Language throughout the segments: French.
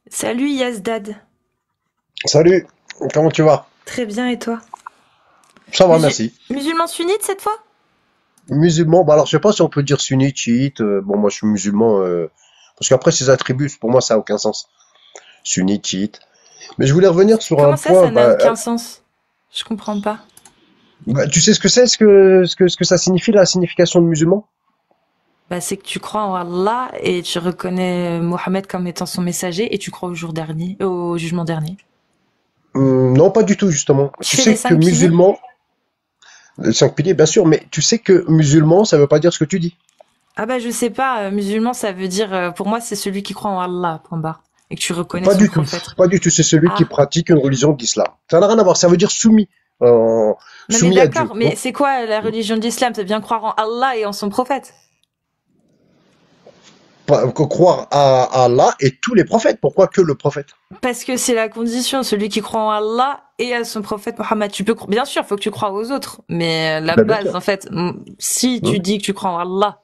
Salut Yazdad. Salut, comment tu vas? Très bien et toi? Ça va, Musu- merci. Musulman sunnite cette fois? Musulman, bah alors je sais pas si on peut dire sunnite, chiite. Bon, moi je suis musulman, parce qu'après ces attributs, pour moi ça a aucun sens. Sunnite, chiite. Mais je voulais revenir sur un Comment ça, point. ça n'a aucun sens? Je comprends pas. Tu sais ce que c'est, ce que ça signifie, la signification de musulman? Bah, c'est que tu crois en Allah et tu reconnais Mohammed comme étant son messager et tu crois au jour dernier, au jugement dernier. Non, pas du tout justement. Tu Tu fais les sais que 5 piliers? musulman, les cinq piliers, bien sûr, mais tu sais que musulman, ça veut pas dire ce que tu dis. Ah bah je sais pas, musulman ça veut dire, pour moi c'est celui qui croit en Allah, point barre. Et que tu reconnais Pas son du tout, prophète. pas du tout. C'est celui qui Ah, pratique une religion d'islam. Ça n'a rien à voir. Ça veut dire soumis, non mais soumis à Dieu. d'accord, mais c'est quoi la religion de l'islam? C'est bien croire en Allah et en son prophète. Croire à Allah et tous les prophètes. Pourquoi que le prophète? Parce que c'est la condition, celui qui croit en Allah et à son prophète Mohammed. Bien sûr, faut que tu crois aux autres, mais la Ben, bien base, sûr. en fait, si tu Hum, dis que tu crois en Allah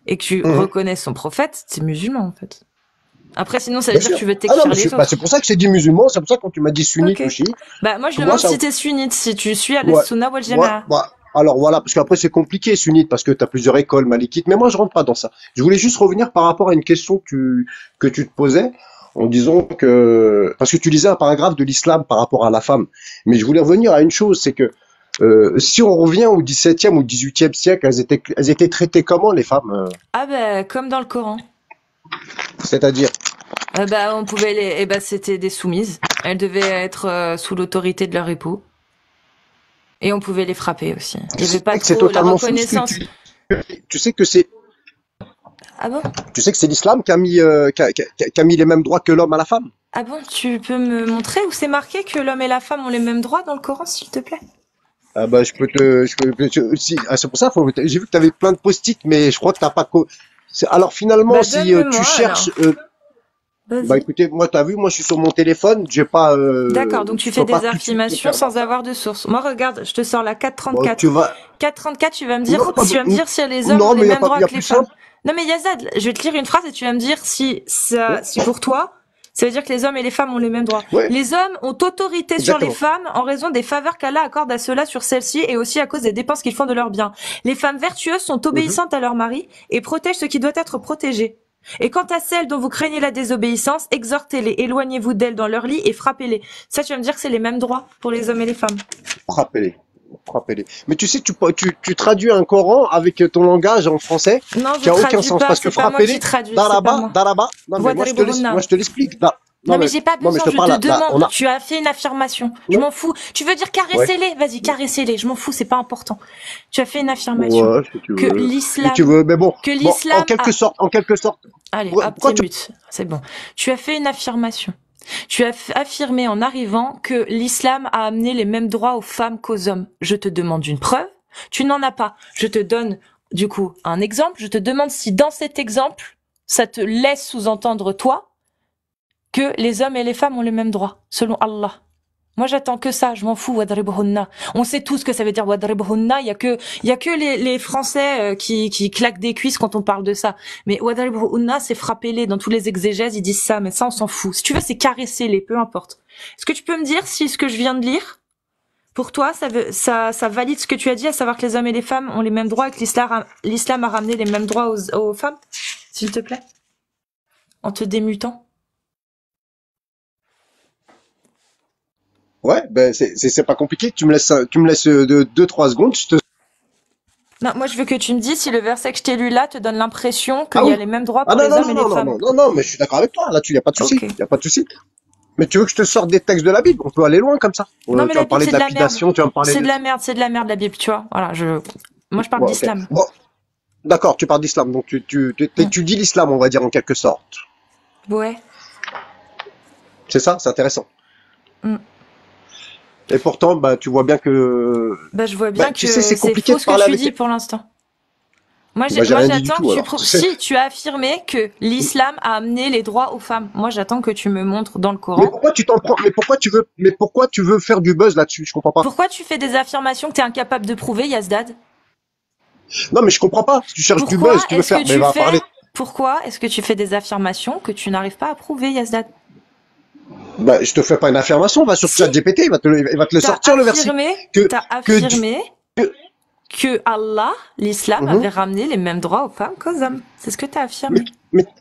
et que tu hum, reconnais son prophète, c'est musulman, en fait. Après, sinon, ça veut bien dire que sûr. tu veux Ah non, t'écrire mais les c'est autres. pour ça que j'ai dit musulman. C'est pour ça que quand tu m'as dit Ok. sunnite ou chiite, Bah, moi, je pour moi, demande ça. si t'es sunnite, si tu suis à la Ouais, sunna wal ouais, jama'a. ouais. Alors voilà, parce qu'après c'est compliqué sunnite parce que tu as plusieurs écoles malikites, mais moi je rentre pas dans ça. Je voulais juste revenir par rapport à une question que tu te posais en disant que parce que tu lisais un paragraphe de l'islam par rapport à la femme, mais je voulais revenir à une chose, c'est que si on revient au XVIIe ou XVIIIe siècle, elles étaient traitées comment les femmes, Ah, bah, comme dans le Coran. c'est-à-dire Bah, on pouvait c'était des soumises. Elles devaient être sous l'autorité de leur époux. Et on pouvait les frapper aussi. Il tu y avait sais pas que c'est trop la totalement fou ce que reconnaissance. tu sais que c'est Ah bon? tu sais que c'est l'islam qui a mis les mêmes droits que l'homme à la femme. Ah bon, tu peux me montrer où c'est marqué que l'homme et la femme ont les mêmes droits dans le Coran, s'il te plaît? Ah bah si, c'est pour ça, j'ai vu que tu avais plein de post-it, mais je crois que t'as pas, alors finalement, Bah si tu donne-le-moi cherches, alors. bah Vas-y. écoutez, moi t'as vu, moi je suis sur mon téléphone, j'ai pas, D'accord, donc tu je fais peux pas des tout de suite te affirmations faire. sans avoir de source. Moi, regarde, je te sors la Bon, tu 434. vas, 434, non, pas, tu vas me dire si les hommes ont non, les mais mêmes il droits y a que les plus femmes. simple. Non mais Yazad, je vais te lire une phrase et tu vas me dire Ouais, si pour toi, ça veut dire que les hommes et les femmes ont les mêmes droits. ouais, Les hommes ont autorité sur les exactement. femmes en raison des faveurs qu'Allah accorde à ceux-là sur celles-ci et aussi à cause des dépenses qu'ils font de leurs biens. Les femmes vertueuses sont Mhm. obéissantes à leur mari et protègent ce qui doit être protégé. Et quant à celles dont vous craignez la désobéissance, exhortez-les, éloignez-vous d'elles dans leur lit et frappez-les. Ça, tu vas me dire que c'est les mêmes droits pour les hommes et les femmes. Frappez-les, frappez-les. Mais tu sais, tu traduis un Coran avec ton langage en français Non, je qui a aucun traduis sens pas, parce que c'est pas moi qui frapper-les, traduis, c'est pas daraba, moi. daraba. Non mais moi Wadribuhunna. je te l'explique. Non Non mais mais, j'ai pas non mais besoin, je te je te parle là, demande. on a, Tu as fait une affirmation. Je ouais, m'en fous. Tu veux dire ouais. caressez-les? Vas-y, caressez-les. Je m'en fous, c'est pas important. Tu as fait une affirmation Ouais, si tu que veux. Si tu l'islam, veux. Mais bon, que bon, l'islam a... en quelque sorte. Allez, hop, Pourquoi t'es tu. mute. C'est bon. Tu as fait une affirmation. Tu as affirmé en arrivant que l'islam a amené les mêmes droits aux femmes qu'aux hommes. Je te demande une preuve. Tu n'en as pas. Je te donne, du coup, un exemple. Je te demande si dans cet exemple, ça te laisse sous-entendre, toi, que les hommes et les femmes ont les mêmes droits, selon Allah. Moi, j'attends que ça, je m'en fous, wadribuhunna. On sait tous ce que ça veut dire wadribuhunna, il y a que les Français qui claquent des cuisses quand on parle de ça. Mais wadribuhunna, c'est frapper-les, dans tous les exégèses, ils disent ça, mais ça, on s'en fout. Si tu veux, c'est caresser-les, peu importe. Est-ce que tu peux me dire si ce que je viens de lire, pour toi, ça valide ce que tu as dit, à savoir que les hommes et les femmes ont les mêmes droits et que l'islam a ramené les mêmes droits aux femmes? S'il te plaît? En te démutant? Ouais, ben c'est pas compliqué. Tu me laisses de 2 3 secondes. Non, moi je veux que tu me dises si le verset que je t'ai lu là te donne l'impression qu'il Ah y a oui. les mêmes droits Ah pour non les non hommes non et les non non femmes. non non non. Mais je suis d'accord avec toi. Là-dessus, y a pas de souci. Ok. Y a pas de souci. Mais tu veux que je te sorte des textes de la Bible? On peut aller loin comme ça. Non mais Tu vas la me Bible parler c'est de de la merde. lapidation. Tu vas me parler C'est de de. la merde, c'est de la merde la Bible, tu vois. Voilà, moi je parle Ouais, ok. d'islam. Bon, d'accord. Tu parles d'islam. Donc Hmm. tu dis l'islam, on va dire en quelque sorte. Ouais. C'est ça. C'est intéressant. Hmm. Et pourtant, bah, tu vois bien que, Bah je vois bah, bien tu sais, que c'est c'est compliqué faux de ce que parler tu avec. dis pour l'instant. Bah, j'ai Moi rien dit du j'attends que tout, tu alors. prouves. Si tu as affirmé que l'islam a amené les droits aux femmes, moi j'attends que tu me montres dans le Mais Coran. pourquoi tu t'en prends, mais pourquoi tu veux faire du buzz là-dessus? Je comprends pas. Pourquoi tu fais des affirmations que tu es incapable de prouver, Yazdad? Non, mais je comprends pas. Si tu cherches du Pourquoi buzz, tu veux est-ce faire, que mais tu va fais parler. Pourquoi est-ce que tu fais des affirmations que tu n'arrives pas à prouver, Yazdad? Bah, je te fais pas une affirmation, va sur Si, ChatGPT, il va te le t'as sortir le verset. affirmé, Que, t'as que, Dieu- affirmé que- que Allah, l'islam, Mhm. avait ramené les mêmes droits aux femmes qu'aux hommes. C'est ce que t'as Mais, affirmé.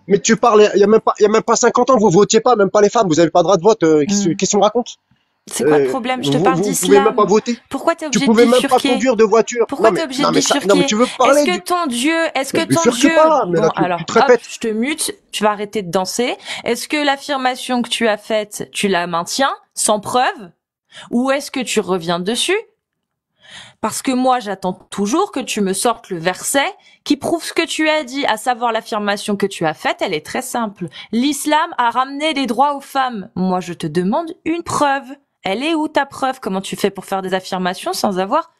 mais tu parles, il y a même pas 50 ans, vous votiez pas, même pas les femmes, vous avez pas le droit de vote, Hmm. qu'est-ce qu'on me raconte? C'est quoi le problème? Je te parle Vous pouvez même pas d'islam. voter. Pourquoi t'es Tu obligé de pouvais même pas bifurquer? conduire de voiture. Pourquoi t'es obligé de Non, mais bifurquer? tu veux Est-ce parler que du, ton Dieu, est-ce mais que ton bifurque Dieu, pas, mais bon là, alors, tu te hop, répètes. je te mute, tu vas arrêter de danser. Est-ce que l'affirmation que tu as faite, tu la maintiens sans preuve? Ou est-ce que tu reviens dessus? Parce que moi, j'attends toujours que tu me sortes le verset qui prouve ce que tu as dit, à savoir l'affirmation que tu as faite, elle est très simple. L'islam a ramené les droits aux femmes. Moi, je te demande une preuve. Elle est où ta preuve? Comment tu fais pour faire des affirmations sans avoir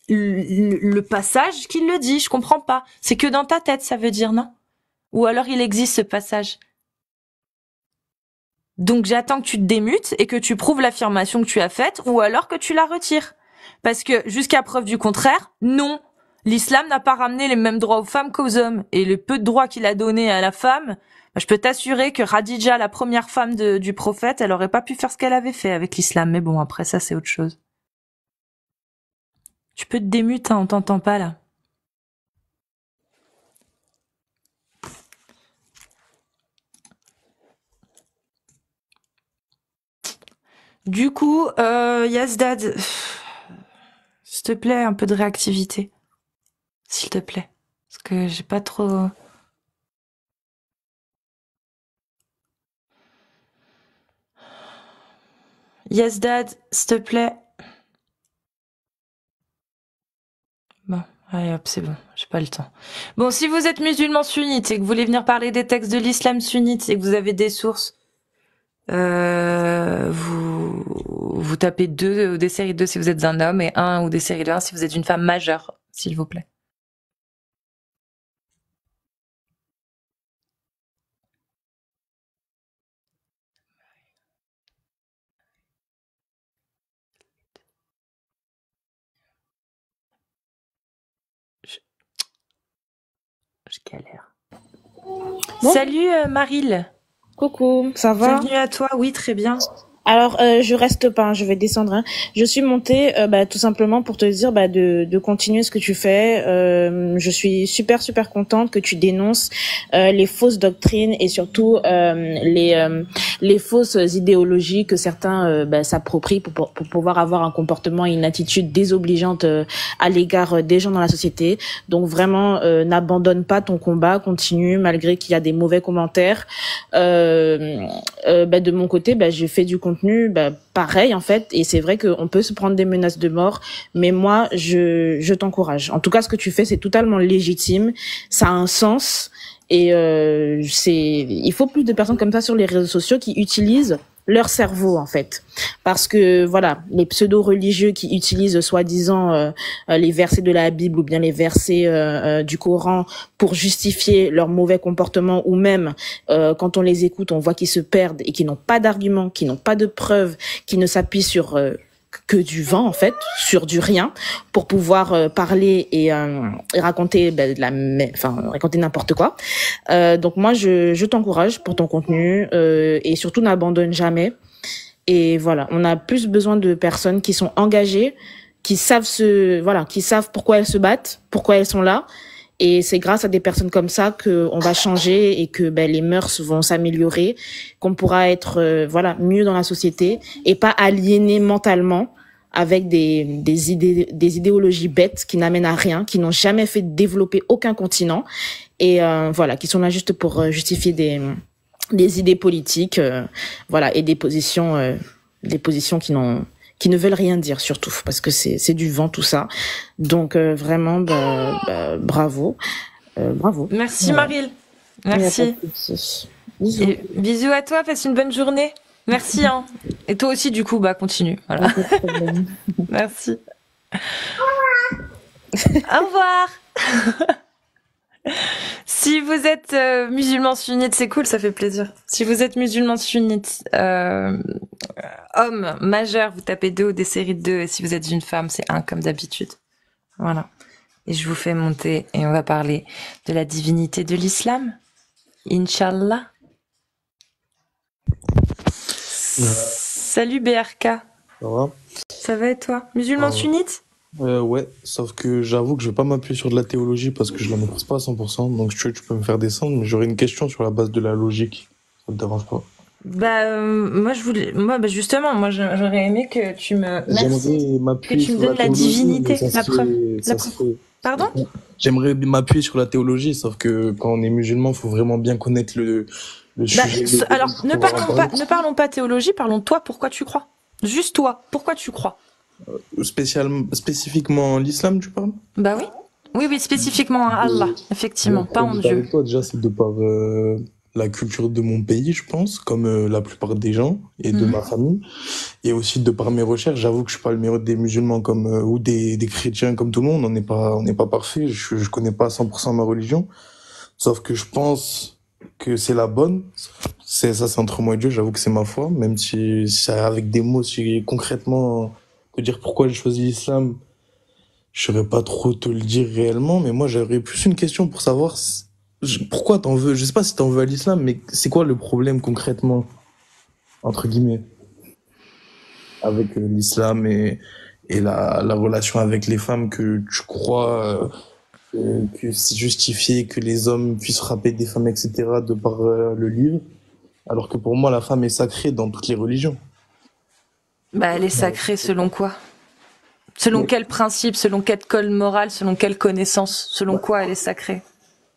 le passage qui le dit? Je comprends pas. C'est que dans ta tête, ça veut dire, non? Ou alors il existe ce passage. Donc j'attends que tu te démutes et que tu prouves l'affirmation que tu as faite, ou alors que tu la retires. Parce que jusqu'à preuve du contraire, non. L'islam n'a pas ramené les mêmes droits aux femmes qu'aux hommes. Et le peu de droits qu'il a donné à la femme, bah, je peux t'assurer que Khadija, la première femme du prophète, elle aurait pas pu faire ce qu'elle avait fait avec l'islam. Mais bon, après ça, c'est autre chose. Tu peux te démuter, hein, on t'entend pas là. Du coup, Yazdad, s'il te plaît, un peu de réactivité. S'il te plaît. Parce que j'ai pas trop... Yazdad, s'il te plaît. Bon, allez hop, c'est bon, j'ai pas le temps. Bon, si vous êtes musulman sunnite et que vous voulez venir parler des textes de l'islam sunnite et que vous avez des sources, vous tapez 2 ou des séries 2 si vous êtes un homme et 1 ou des séries de 1 si vous êtes une femme majeure, s'il vous plaît. Je, je galère. Bon, Salut Maril, coucou, ça va? bienvenue à toi, oui très bien. Alors, je reste pas, hein, je vais descendre. Hein. Je suis montée tout simplement pour te dire de continuer ce que tu fais. Je suis super contente que tu dénonces les fausses doctrines et surtout les fausses idéologies que certains s'approprient pour pouvoir avoir un comportement et une attitude désobligeante à l'égard des gens dans la société. Donc vraiment, n'abandonne pas ton combat, continue malgré qu'il y a des mauvais commentaires. De mon côté, j'ai fait du contenu pareil en fait, et c'est vrai qu'on peut se prendre des menaces de mort, mais moi je t'encourage. En tout cas, ce que tu fais, c'est totalement légitime, ça a un sens, et il faut plus de personnes comme ça sur les réseaux sociaux qui utilisent leur cerveau en fait, parce que voilà, les pseudo-religieux qui utilisent soi-disant les versets de la Bible ou bien les versets du Coran pour justifier leur mauvais comportement, ou même quand on les écoute, on voit qu'ils se perdent et qu'ils n'ont pas d'arguments, qu'ils n'ont pas de preuves, qu'ils ne s'appuient sur que du vent en fait, sur du rien, pour pouvoir parler et raconter raconter n'importe quoi. Donc moi je t'encourage pour ton contenu, et surtout n'abandonne jamais. Et voilà, on a plus besoin de personnes qui sont engagées, qui savent qui savent pourquoi elles se battent, pourquoi elles sont là. Et c'est grâce à des personnes comme ça que on va changer et que les mœurs vont s'améliorer, qu'on pourra être mieux dans la société et pas aliéné mentalement avec des idéologies bêtes qui n'amènent à rien, qui n'ont jamais fait développer aucun continent, et qui sont là juste pour justifier des idées politiques, et des positions qui ne veulent rien dire, surtout parce que c'est du vent tout ça. Donc vraiment bravo. Bravo. Merci Voilà. Maril, merci. Bisous. Et bisous à toi, passe une bonne journée. Merci hein. Et toi aussi du coup, continue. Voilà. Pas de problème. Merci. Au revoir. Si vous êtes musulman sunnite, c'est cool, ça fait plaisir. Si vous êtes musulman sunnite, homme majeur, vous tapez 2 ou des séries de 2. Et si vous êtes une femme, c'est 1 comme d'habitude. Voilà. Et je vous fais monter et on va parler de la divinité de l'islam. Inch'Allah. Salut BRK. Ça va? Ça va et toi? Musulman Euh, sunnite? ouais, sauf que j'avoue que je vais pas m'appuyer sur de la théologie parce que je la maîtrise pas à 100%. Donc tu peux me faire descendre, mais j'aurais une question sur la base de la logique. Ça te dérange pas? Moi, justement, moi, j'aurais aimé que merci, J'aimerais que m'appuyer tu me sur la donnes la théologie, mais divinité, la preuve. La ça se preuve. fait. Pardon? J'aimerais m'appuyer sur la théologie, sauf que quand on est musulman, faut vraiment bien connaître le sujet Alors, pour pouvoir en parler. ne parlons pas théologie, parlons de toi, pourquoi tu crois? Juste toi, pourquoi tu crois? Spécifiquement l'islam, tu parles? Bah oui. Oui, spécifiquement à Allah, effectivement, pas en Comme Dieu. avec toi, déjà, c'est de par la culture de mon pays, je pense, comme la plupart des gens et de ma famille, et aussi de par mes recherches. J'avoue que je suis pas le meilleur des musulmans comme ou des chrétiens comme tout le monde. On n'est pas parfait. Je connais pas à 100% ma religion, sauf que je pense que c'est la bonne. C'est entre moi et Dieu. J'avoue que c'est ma foi, même si c'est avec des mots, si concrètement te dire pourquoi j'ai choisi l'islam. Je saurais pas trop te le dire réellement, mais moi j'aurais plus une question pour savoir pourquoi t'en veux. Je sais pas si t'en veux à l'islam, mais c'est quoi le problème concrètement, entre guillemets, avec l'islam et la relation avec les femmes que tu crois que c'est justifié que les hommes puissent frapper des femmes, etc., de par le livre, alors que pour moi la femme est sacrée dans toutes les religions. Bah, elle est sacrée selon quoi? Selon quel principe, selon quel code moral, selon quelle connaissance, selon quoi elle est sacrée?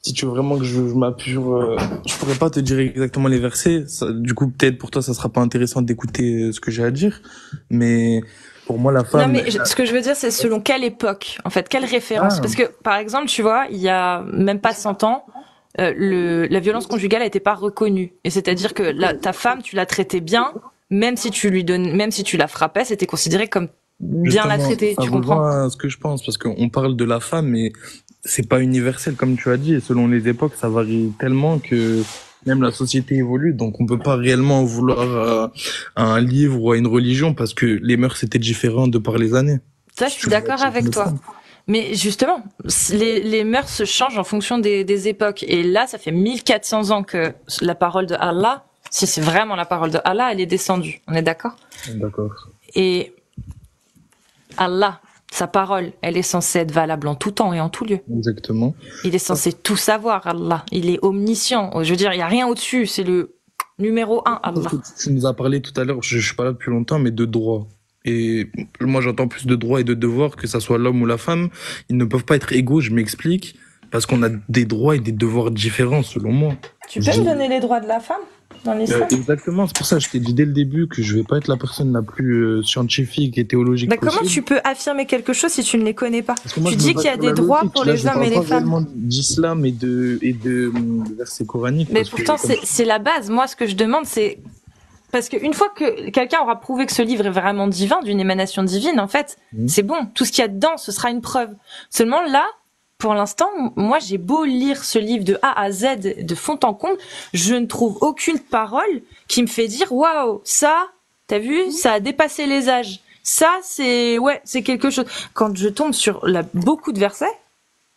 Si tu veux vraiment que je m'appuie sur, je pourrais pas te dire exactement les versets. Du coup, peut-être pour toi, ça sera pas intéressant d'écouter ce que j'ai à dire. Mais pour moi, la Non, femme. mais ce que je veux dire, c'est selon quelle époque, en fait, quelle référence. Parce que, par exemple, tu vois, il y a même pas 100 ans, la violence conjugale a été pas reconnue. Et c'est-à-dire que ta femme, tu la traitais bien, même si tu la frappais, c'était considéré comme bien la traiter, tu comprends? Ça ce que je pense, parce qu'on parle de la femme, mais c'est pas universel, comme tu as dit. Et selon les époques, ça varie tellement que même la société évolue. Donc, on peut pas réellement en vouloir à un livre ou à une religion parce que les mœurs étaient différentes de par les années. Ça, je suis d'accord avec toi. Mais justement, les mœurs se changent en fonction des époques. Et là, ça fait 1400 ans que la parole de Allah, si c'est vraiment la parole de Allah, elle est descendue. On est d'accord? D'accord. Et Allah, sa parole, elle est censée être valable en tout temps et en tout lieu. Exactement. Il est censé tout savoir, Allah. Il est omniscient. Je veux dire, il n'y a rien au-dessus. C'est le numéro 1, Allah. Tu nous as parlé tout à l'heure, je suis pas là depuis longtemps, mais de droit. Et moi, j'entends plus de droits et de devoirs, que ça soit l'homme ou la femme. Ils ne peuvent pas être égaux, je m'explique. Parce qu'on a des droits et des devoirs différents, selon moi. Tu peux me donner les droits de la femme dans l'islam? Exactement, c'est pour ça que je t'ai dit dès le début que je vais pas être la personne la plus scientifique et théologique possible. Comment tu peux affirmer quelque chose si tu ne les connais pas? Tu dis qu'il y a des droits pour les hommes et les femmes. D'islam et de versets coraniques. Mais pourtant, c'est la base. Moi, ce que je demande, c'est parce qu'une fois que quelqu'un aura prouvé que ce livre est vraiment divin, d'une émanation divine, en fait, c'est bon. Tout ce qu'il y a dedans, ce sera une preuve. Seulement là, pour l'instant, moi, j'ai beau lire ce livre de A à Z, de fond en comble, je ne trouve aucune parole qui me fait dire, waouh, ça, t'as vu, ça a dépassé les âges. Ça, c'est quelque chose. Quand je tombe sur beaucoup de versets,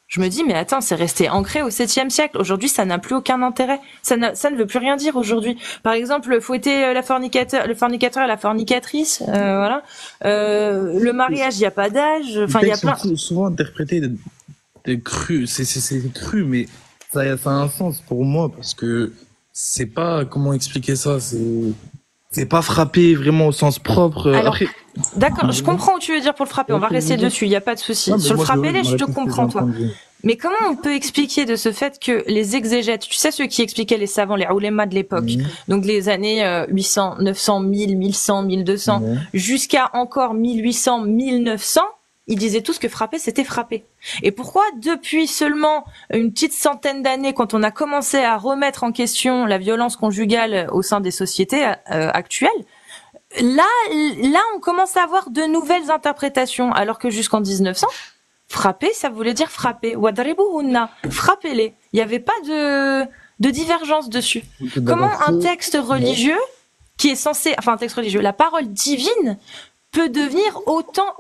je me dis, mais attends, c'est resté ancré au 7e siècle. Aujourd'hui, ça n'a plus aucun intérêt. Ça ne veut plus rien dire aujourd'hui. Par exemple, fouetter le fornicateur et la fornicatrice, voilà. Le mariage, il n'y a pas d'âge. Enfin, il y a plein. Souvent interprété cru, c'est cru, mais ça a un sens pour moi parce que c'est pas, comment expliquer ça, c'est pas frapper vraiment au sens propre. Alors, d'accord, je comprends où tu veux dire pour le frapper, on va rester dessus, il y a pas de souci. Sur le frapper, je te comprends, toi. Mais comment on peut expliquer de ce fait que les exégètes, tu sais ceux qui expliquaient les savants, les oulémas de l'époque, donc les années 800, 900, 1000, 1100, 1200, jusqu'à encore 1800, 1900, ils disaient tous que frapper, c'était frapper. Et pourquoi, depuis seulement une petite centaine d'années, quand on a commencé à remettre en question la violence conjugale au sein des sociétés actuelles, là, on commence à avoir de nouvelles interprétations, alors que jusqu'en 1900, frapper, ça voulait dire frapper. Wadribuhunna, frappez-les. Il n'y avait pas de divergence dessus. Comment un texte religieux, qui est censé, enfin un texte religieux, la parole divine, peut devenir autant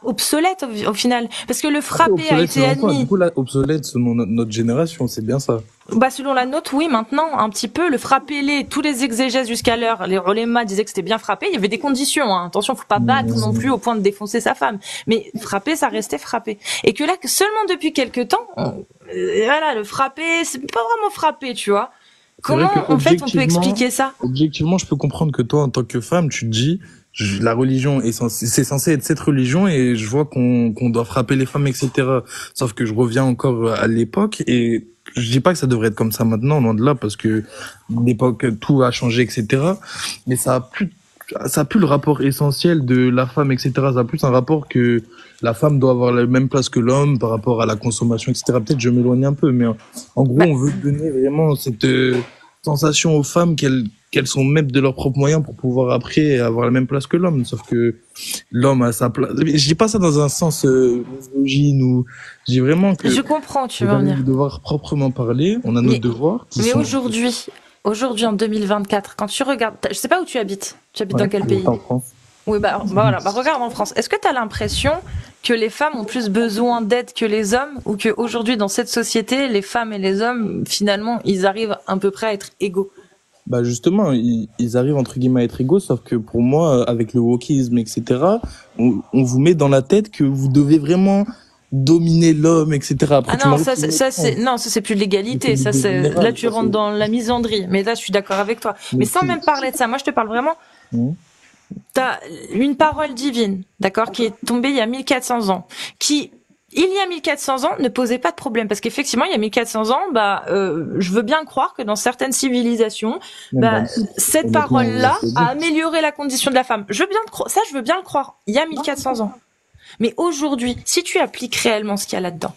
obsolète au final, parce que le frapper a été admis. Du coup là, obsolète selon notre génération, c'est bien ça. Bah, selon la note, oui, maintenant, un petit peu. Le frapper-les, tous les exégèses jusqu'à l'heure, les ulémas disaient que c'était bien frappé. Il y avait des conditions, hein. Attention, faut pas battre non plus au point de défoncer sa femme. Mais frapper, ça restait frapper. Et que là, seulement depuis quelque temps, voilà, le frapper, c'est pas vraiment frapper, tu vois. Comment, en fait, on peut expliquer ça? Objectivement, je peux comprendre que toi, en tant que femme, tu te dis, la religion c'est censé être cette religion et je vois qu'on doit frapper les femmes, etc. Sauf que je reviens encore à l'époque et je dis pas que ça devrait être comme ça maintenant, loin de là, parce que l'époque, tout a changé, etc. Mais ça a plus le rapport essentiel de la femme, etc. Ça a plus un rapport que la femme doit avoir la même place que l'homme par rapport à la consommation, etc. Peut-être je m'éloigne un peu, mais en gros, on veut donner vraiment cette sensation aux femmes qu'elles sont maîtres de leurs propres moyens pour pouvoir après avoir la même place que l'homme. Sauf que l'homme a sa place. Je dis pas ça dans un sens misogyne ou je dis vraiment que je comprends, tu veux en venir. Devoir proprement parler, on a nos devoirs. Mais aujourd'hui en 2024, quand tu regardes, je sais pas où tu habites. Tu habites dans quel pays? En France. Oui, voilà, regarde en France. Est-ce que tu as l'impression que les femmes ont plus besoin d'aide que les hommes ou que aujourd'hui dans cette société, les femmes et les hommes, finalement, ils arrivent à peu près à être égaux? Bah justement, ils arrivent entre guillemets à être égaux, sauf que pour moi, avec le wokisme, etc., on vous met dans la tête que vous devez vraiment dominer l'homme, etc. Après, non, ça c'est plus de l'égalité. Ça, là, tu rentres dans la misandrie. Mais là, je suis d'accord avec toi. Mais sans même parler de ça, moi, je te parle vraiment. T'as une parole divine, d'accord, qui est tombée il y a 1400 ans, qui, il y a 1400 ans, ne posait pas de problème. Parce qu'effectivement, il y a 1400 ans, je veux bien croire que dans certaines civilisations, cette parole-là a amélioré la condition de la femme. Je veux bien le croire. Il y a 1400 ans. Mais aujourd'hui, si tu appliques réellement ce qu'il y a là-dedans,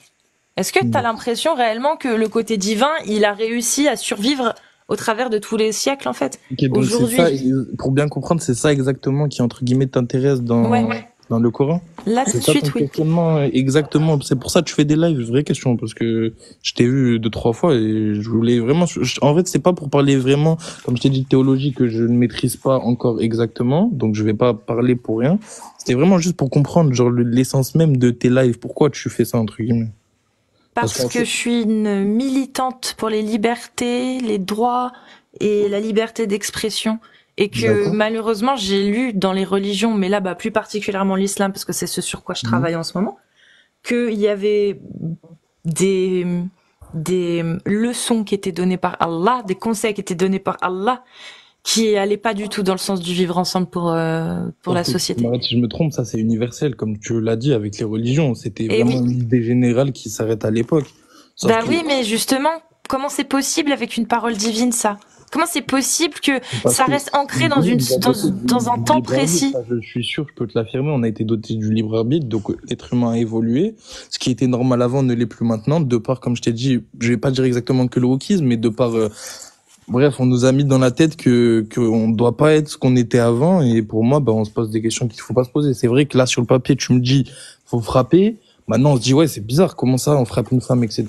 est-ce que tu as l'impression réellement que le côté divin, il a réussi à survivre au travers de tous les siècles, en fait? Okay, aujourd'hui, pour bien comprendre, c'est ça exactement qui, entre guillemets, t'intéresse dans le Coran? Là, tout de suite, oui. Exactement. C'est pour ça que tu fais des lives, vraie question, parce que je t'ai vu 2-3 fois et je voulais vraiment, en fait, c'est pas pour parler vraiment, comme je t'ai dit, de théologie que je ne maîtrise pas encore exactement, donc je vais pas parler pour rien. C'était vraiment juste pour comprendre, genre, l'essence même de tes lives. Pourquoi tu fais ça, entre guillemets? Parce que je suis une militante pour les libertés, les droits et la liberté d'expression. Et que malheureusement, j'ai lu dans les religions, mais là, plus particulièrement l'islam, parce que c'est ce sur quoi je travaille en ce moment, qu'il y avait des leçons qui étaient données par Allah, des conseils qui étaient donnés par Allah, qui allaient pas du tout dans le sens du vivre ensemble pour la société. Si je me trompe, ça c'est universel, comme tu l'as dit avec les religions. C'était vraiment une idée générale qui s'arrête à l'époque. Oui, mais justement, comment c'est possible avec une parole divine, ça? Comment c'est possible que ça reste ancré dans un temps précis? Je suis sûr, je peux te l'affirmer, on a été doté du libre arbitre, donc l'être humain a évolué. Ce qui était normal avant ne l'est plus maintenant, de par, comme je t'ai dit, je vais pas dire exactement que le wokisme, mais de par, bref, on nous a mis dans la tête que on doit pas être ce qu'on était avant, et pour moi, on se pose des questions qu'il faut pas se poser. C'est vrai que là, sur le papier, tu me dis, faut frapper. Maintenant, on se dit, ouais, c'est bizarre, comment ça, on frappe une femme, etc.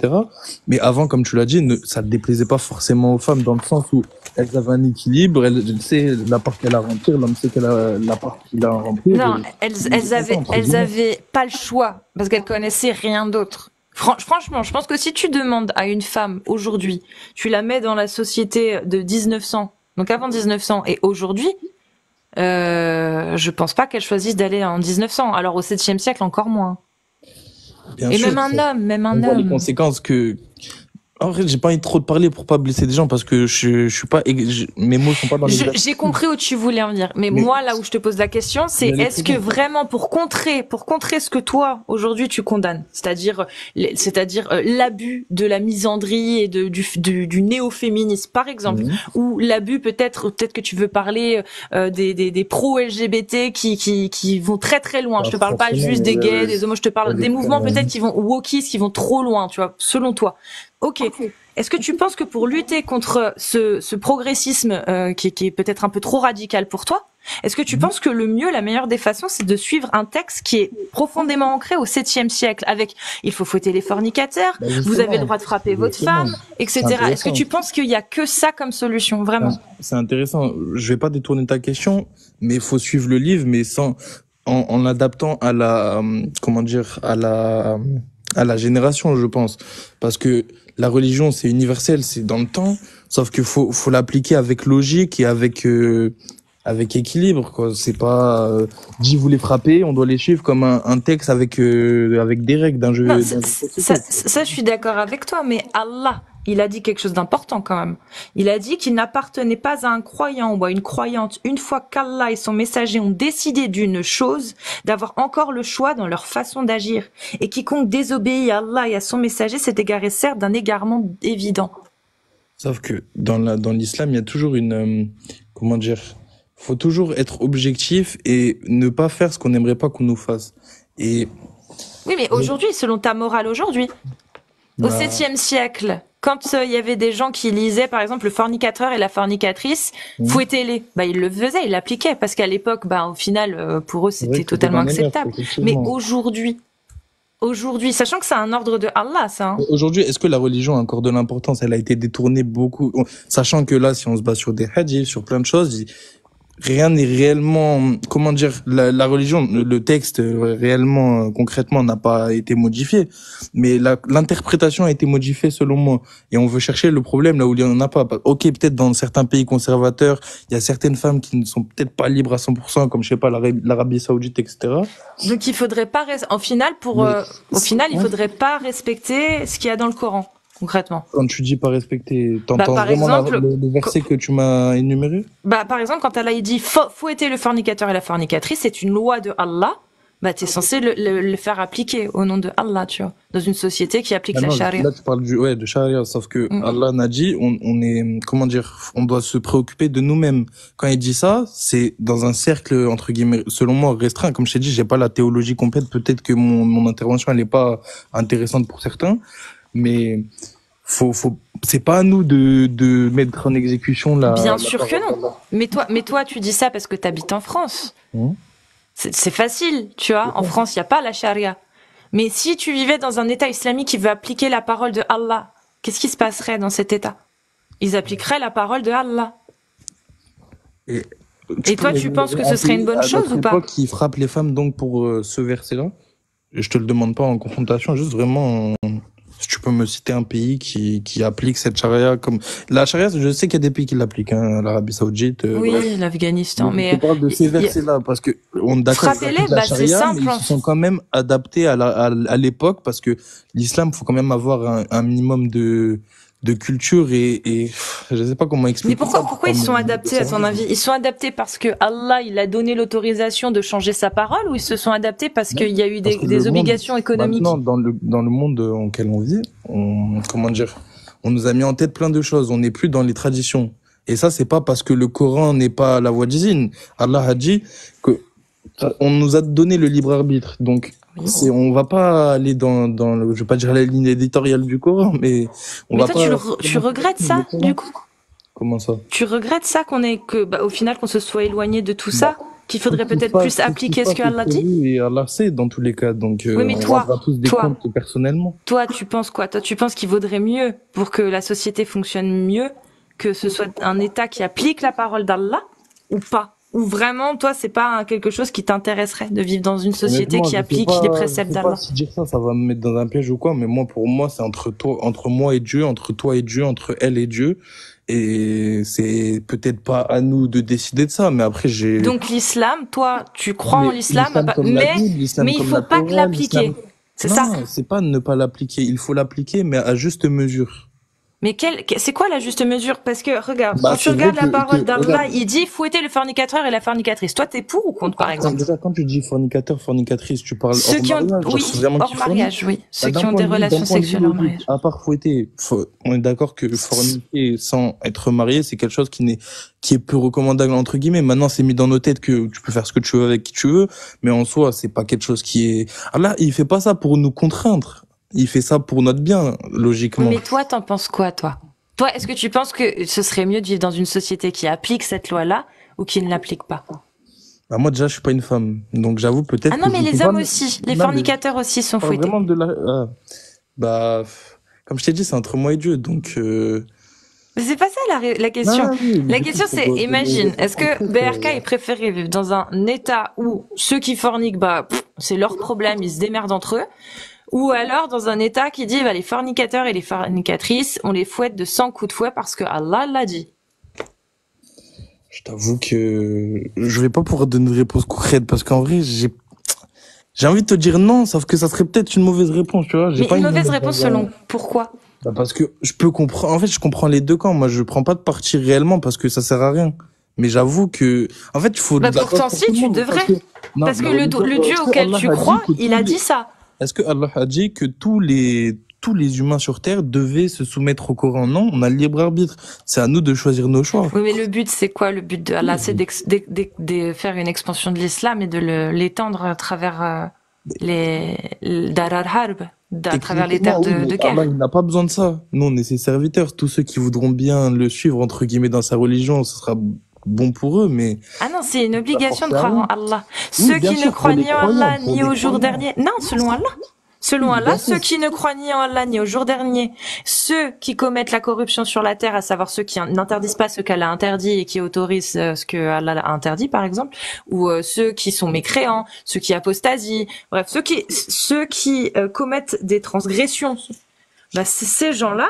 Mais avant, comme tu l'as dit, ça ne déplaisait pas forcément aux femmes, dans le sens où elles avaient un équilibre, elles sait la part qu'elle a à remplir, l'homme sait qu'elle a la part qu'il a à remplir. Non, elles avaient pas le choix, parce qu'elles connaissaient rien d'autre. Franchement, je pense que si tu demandes à une femme aujourd'hui, tu la mets dans la société de 1900, donc avant 1900 et aujourd'hui, je pense pas qu'elle choisisse d'aller en 1900. Alors au 7e siècle, encore moins. Bien et sûr, même un homme. Les conséquences que, en fait, j'ai pas envie trop de parler pour pas blesser des gens parce que je suis pas, mes mots sont pas dans les. J'ai compris où tu voulais en venir, mais moi là où je te pose la question, c'est est-ce que vraiment pour contrer ce que toi aujourd'hui tu condamnes, c'est-à-dire l'abus de la misandrie et du néo-féminisme par exemple, ou l'abus peut-être que tu veux parler des pro-LGBT qui vont très très loin. Je te parle pas juste des gays, des homos, je te parle des mouvements peut-être qui vont wokistes, qui vont trop loin, tu vois, selon toi. Ok. Est-ce que tu penses que pour lutter contre ce progressisme qui est peut-être un peu trop radical pour toi, est-ce que tu penses que la meilleure des façons, c'est de suivre un texte qui est profondément ancré au 7e siècle, avec il faut fouetter les fornicateurs, vous avez le droit de frapper votre femme, etc. Est-ce que tu penses qu'il y a que ça comme solution, vraiment? C'est intéressant. Je vais pas détourner ta question, mais il faut suivre le livre, mais en l'adaptant à la, à la génération, je pense. Parce que la religion, c'est universel, c'est dans le temps, sauf qu'il faut l'appliquer avec logique et avec équilibre, quoi. C'est pas, dit vous les frappez, on doit les suivre comme un texte avec des règles d'un jeu. Non, ça, je suis d'accord avec toi, mais Allah, il a dit quelque chose d'important quand même. Il a dit qu'il n'appartenait pas à un croyant ou à une croyante, une fois qu'Allah et son messager ont décidé d'une chose, d'avoir encore le choix dans leur façon d'agir. Et quiconque désobéit à Allah et à son messager s'est égaré certes d'un égarement évident. Sauf que dans l'islam, il y a toujours comment dire, faut toujours être objectif et ne pas faire ce qu'on n'aimerait pas qu'on nous fasse. Et oui, mais aujourd'hui, selon ta morale aujourd'hui, au 7e siècle, quand il y avait des gens qui lisaient, par exemple, le fornicateur et la fornicatrice, fouettez-les. Bah, ils le faisaient, ils l'appliquaient, parce qu'à l'époque, bah, au final, pour eux, c'était totalement acceptable. Mais aujourd'hui, sachant que c'est un ordre de Allah, ça. Hein. Aujourd'hui, est-ce que la religion a encore de l'importance? Elle a été détournée beaucoup, sachant que là, si on se base sur des hadiths, sur plein de choses, rien n'est réellement, comment dire, la religion, le texte réellement, concrètement n'a pas été modifié, mais l'interprétation a été modifiée selon moi. Et on veut chercher le problème là où il n'y en a pas. Ok, peut-être dans certains pays conservateurs, il y a certaines femmes qui ne sont peut-être pas libres à 100%, comme je sais pas, l'Arabie Saoudite, etc. Donc il faudrait pas, au final, il faudrait pas respecter ce qu'il y a dans le Coran. Concrètement. Quand tu dis pas respecter, t'entends vraiment le verset que tu m'as énuméré? Bah, par exemple, quand Allah il dit fouetter le fornicateur et la fornicatrice, c'est une loi de Allah. Bah, t'es censé le faire appliquer au nom de Allah, tu vois, dans une société qui applique la charia. Là, tu parles de charia, sauf que Allah n'a dit, on est, comment dire, on doit se préoccuper de nous-mêmes. Quand il dit ça, c'est dans un cercle, entre guillemets, selon moi, restreint. Comme je t'ai dit, j'ai pas la théologie complète. Peut-être que mon intervention, elle est pas intéressante pour certains. Mais c'est pas à nous de mettre en exécution Bien sûr que non. Mais toi, tu dis ça parce que t'habites en France. C'est facile, tu vois. En France, il y a pas la charia. Mais si tu vivais dans un État islamique qui veut appliquer la parole de Allah, qu'est-ce qui se passerait dans cet État? Ils appliqueraient la parole de Allah. Et toi, tu penses que ce serait une bonne chose ou pas? Qui frappe les femmes donc pour ce verset-là? Je te le demande pas en confrontation, juste vraiment. Si tu peux me citer un pays qui applique cette charia comme la charia, je sais qu'il y a des pays qui l'appliquent, hein, l'Arabie Saoudite. Oui, l'Afghanistan. Mais je parle de ces versets-là parce que on est d'accord. Frappez-les, bah c'est simple. Mais ils sont quand même adaptés à l'époque parce que l'islam, faut quand même avoir un minimum de culture et je sais pas comment expliquer. Mais pourquoi ils sont adaptés à ton avis? Ils sont adaptés parce que Allah il a donné l'autorisation de changer sa parole ou ils se sont adaptés parce qu'il y a eu des obligations économiques? Maintenant, dans le monde en lequel on vit, comment dire, on nous a mis en tête plein de choses. On n'est plus dans les traditions. Et ça, c'est pas parce que le Coran n'est pas la voie divine. Allah a dit que on nous a donné le libre arbitre. Donc, on va pas aller dans je vais pas dire la ligne éditoriale du Coran, mais toi, tu regrettes ça, du coup? Comment ça? Tu regrettes ça au final, qu'on se soit éloigné de tout ça? Qu'il faudrait peut-être plus appliquer ce que Allah dit? Et Allah sait, dans tous les cas. Donc, oui, mais on rendra tous des comptes personnellement. Toi, tu penses quoi? Toi, tu penses qu'il vaudrait mieux, pour que la société fonctionne mieux, que ce soit un État qui applique la parole d'Allah, ou pas? Ou vraiment, toi, c'est pas quelque chose qui t'intéresserait de vivre dans une société qui applique les préceptes d'Allah? Si dire ça va me mettre dans un piège ou quoi, mais pour moi, c'est entre moi et Dieu, entre toi et Dieu, entre elle et Dieu. Et c'est peut-être pas à nous de décider de ça, mais après Donc l'islam, toi, tu crois en l'islam, mais il faut pas que l'appliquer. C'est ça? Non, c'est pas ne pas l'appliquer. Il faut l'appliquer, mais à juste mesure. Mais c'est quoi la juste mesure? Parce que, regarde, quand tu regardes la parole d'Allah, il dit fouetter le fornicateur et la fornicatrice. Toi, t'es pour ou contre, par exemple? Déjà, quand tu dis fornicateur, fornicatrice, tu parles hors mariage. Oui, hors mariage, oui. Ceux qui ont des relations sexuelles hors mariage. À part fouetter, on est d'accord que forniquer sans être marié, c'est quelque chose qui est peu recommandable, entre guillemets. Maintenant, c'est mis dans nos têtes que tu peux faire ce que tu veux avec qui tu veux, mais en soi, c'est pas quelque chose qui est... Allah, il fait pas ça pour nous contraindre. Il fait ça pour notre bien, logiquement. Mais toi, t'en penses quoi, toi? Toi, est-ce que tu penses que ce serait mieux de vivre dans une société qui applique cette loi-là ou qui ne l'applique pas? Bah moi, déjà, je suis pas une femme. Donc, j'avoue, peut-être... Ah non, mais les hommes aussi. Les fornicateurs aussi sont fouettés. Vraiment comme je t'ai dit, c'est entre moi et Dieu, donc... Mais c'est pas ça la question. La question c'est, imagine, est-ce que BRK est préféré vivre dans un état où ceux qui forniquent, c'est leur problème, ils se démerdent entre eux, Ou alors dans un état qui dit, les fornicateurs et les fornicatrices, on les fouette de 100 coups de fouet parce que Allah l'a dit. Je t'avoue que je vais pas pouvoir donner de réponse concrète parce qu'en vrai, j'ai envie de te dire non, sauf que ça serait peut-être une mauvaise réponse, tu vois. Mais une mauvaise réponse selon pourquoi? Bah parce que je peux comprendre. En fait, je comprends les deux camps. Moi, je prends pas de parti réellement parce que ça sert à rien. Mais j'avoue que, en fait, il faut. Pourtant, si tu devrais. Parce que le Dieu auquel tu crois, il a dit ça. Est-ce que Allah a dit que tous les humains sur Terre devaient se soumettre au Coran? Non, on a le libre arbitre. C'est à nous de choisir nos choix. Oui, mais le but, c'est quoi? Le but de Allah, c'est de faire une expansion de l'islam et de l'étendre à travers les Dar al-Harb, à travers les terres de guerre. Allah, il n'a pas besoin de ça. Nous, on est ses serviteurs. Tous ceux qui voudront bien le suivre, entre guillemets, dans sa religion, ce sera bon pour eux, mais... Ah non, c'est une obligation de croire en Allah. Ceux qui ne croient ni en Allah, ni au jour dernier... Non, selon Allah. Selon Allah, ceux qui ne croient ni en Allah, ni au jour dernier, ceux qui commettent la corruption sur la terre, à savoir ceux qui n'interdisent pas ce qu'Allah a interdit et qui autorisent ce que Allah a interdit, par exemple, ou ceux qui sont mécréants, ceux qui apostasient, bref, ceux qui commettent des transgressions, ces gens-là,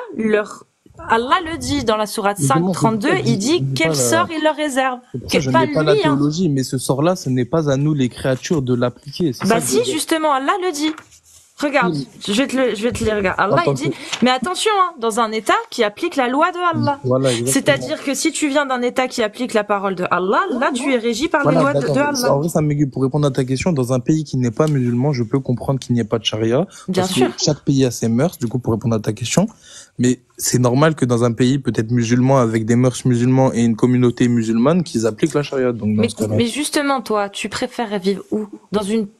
Allah le dit dans la sourate 5:32, il dit quel sort il leur réserve. Je n'ai pas la théologie, mais ce sort-là, ce n'est pas à nous les créatures de l'appliquer. Si, justement, Allah le dit. Regarde, je vais te le lire. Regarde. Allah il dit, mais attention, dans un État qui applique la loi de Allah. Voilà, c'est-à-dire que si tu viens d'un État qui applique la parole de Allah, là tu es régi par les lois de Allah. En vrai, ça m'aiguille. Pour répondre à ta question, dans un pays qui n'est pas musulman, je peux comprendre qu'il n'y ait pas de charia. Bien sûr. Chaque pays a ses mœurs, du coup, pour répondre à ta question. Mais c'est normal que dans un pays peut-être musulman, avec des mœurs musulmans et une communauté musulmane, qu'ils appliquent la charia. Donc, mais justement, toi, tu préfères vivre où?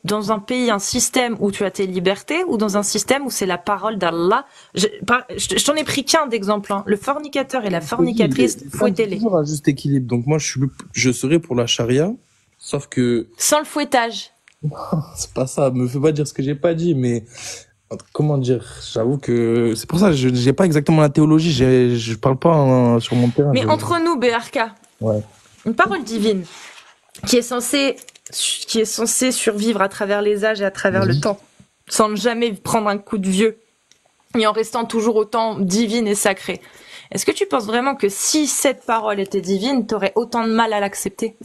Dans un pays, un système où tu as tes libertés, ou dans un système où c'est la parole d'Allah? Je t'en ai pris qu'un d'exemple, Le fornicateur et la fornicatrice, fouettez-les. Toujours un juste équilibre. Donc moi, je serais pour la charia, sauf que... Sans le fouettage. C'est pas ça, me fais pas dire ce que j'ai pas dit, mais... Comment dire? J'avoue que c'est pour ça que je j'ai pas exactement la théologie. Je parle pas sur mon terrain. Mais entre nous, BRK, une parole divine qui est censée survivre à travers les âges et à travers le temps, sans jamais prendre un coup de vieux et en restant toujours autant divine et sacrée. Est-ce que tu penses vraiment que si cette parole était divine, t'aurais autant de mal à l'accepter?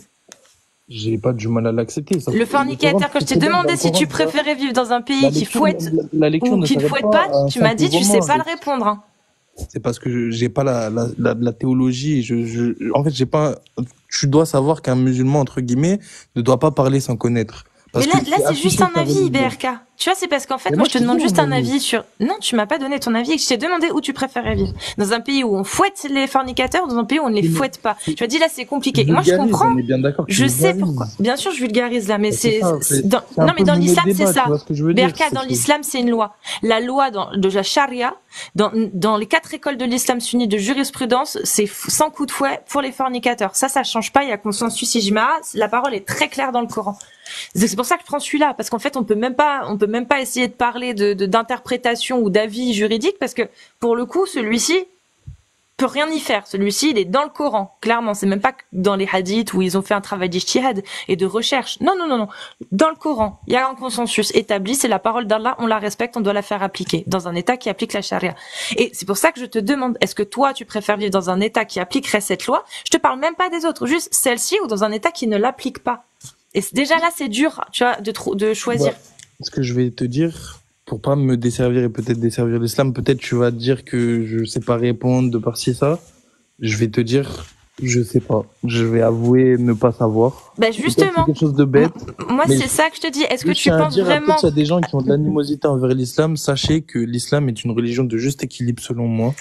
J'ai pas du mal à l'accepter. Le fornicateur, quand je t'ai demandé si tu préférais vivre dans un pays qui fouette ou qui ne fouette pas, tu m'as dit tu sais pas le répondre. C'est parce que j'ai pas la théologie. En fait, j'ai pas. Tu dois savoir qu'un musulman entre guillemets ne doit pas parler sans connaître. Mais là c'est juste un avis, BRK. Tu vois, c'est parce qu'en fait, moi, je te demande juste un avis sur... Non, tu m'as pas donné ton avis et que je t'ai demandé où tu préférais vivre. Dans un pays où on fouette les fornicateurs, dans un pays où on ne les fouette pas. Tu as dit là, c'est compliqué. Et moi, je comprends. Je sais pourquoi. Bien sûr, je vulgarise là, mais non, mais dans l'islam, c'est ça. BRK, dans l'islam, c'est une loi. La loi de la charia, dans les 4 écoles de l'islam sunnite de jurisprudence, c'est 100 coups de fouet pour les fornicateurs. Ça change pas. Il y a consensus ijma. La parole est très claire dans le Coran. C'est pour ça que je prends celui-là, parce qu'en fait, on peut même pas essayer de parler d'interprétation ou d'avis juridique, parce que pour le coup, celui-ci peut rien y faire. Celui-ci, il est dans le Coran, clairement. C'est même pas dans les hadiths où ils ont fait un travail d'ijtihad et de recherche. Non. Dans le Coran, il y a un consensus établi, c'est la parole d'Allah, on la respecte, on doit la faire appliquer dans un État qui applique la charia. Et c'est pour ça que je te demande, est-ce que toi, tu préfères vivre dans un État qui appliquerait cette loi? Je te parle même pas des autres, juste celle-ci, ou dans un État qui ne l'applique pas. Et déjà là, c'est dur, tu vois, de choisir. Ce que je vais te dire, pour pas me desservir et peut-être desservir l'islam, peut-être tu vas te dire que je sais pas répondre de par-ci ça. Je vais te dire, je sais pas. Je vais avouer ne pas savoir. Bah justement. C'est quelque chose de bête. Moi, c'est ça que je te dis. Est-ce que tu penses vraiment... S'il y a des gens qui ont de l'animosité envers l'islam, sachez que l'islam est une religion de juste équilibre selon moi.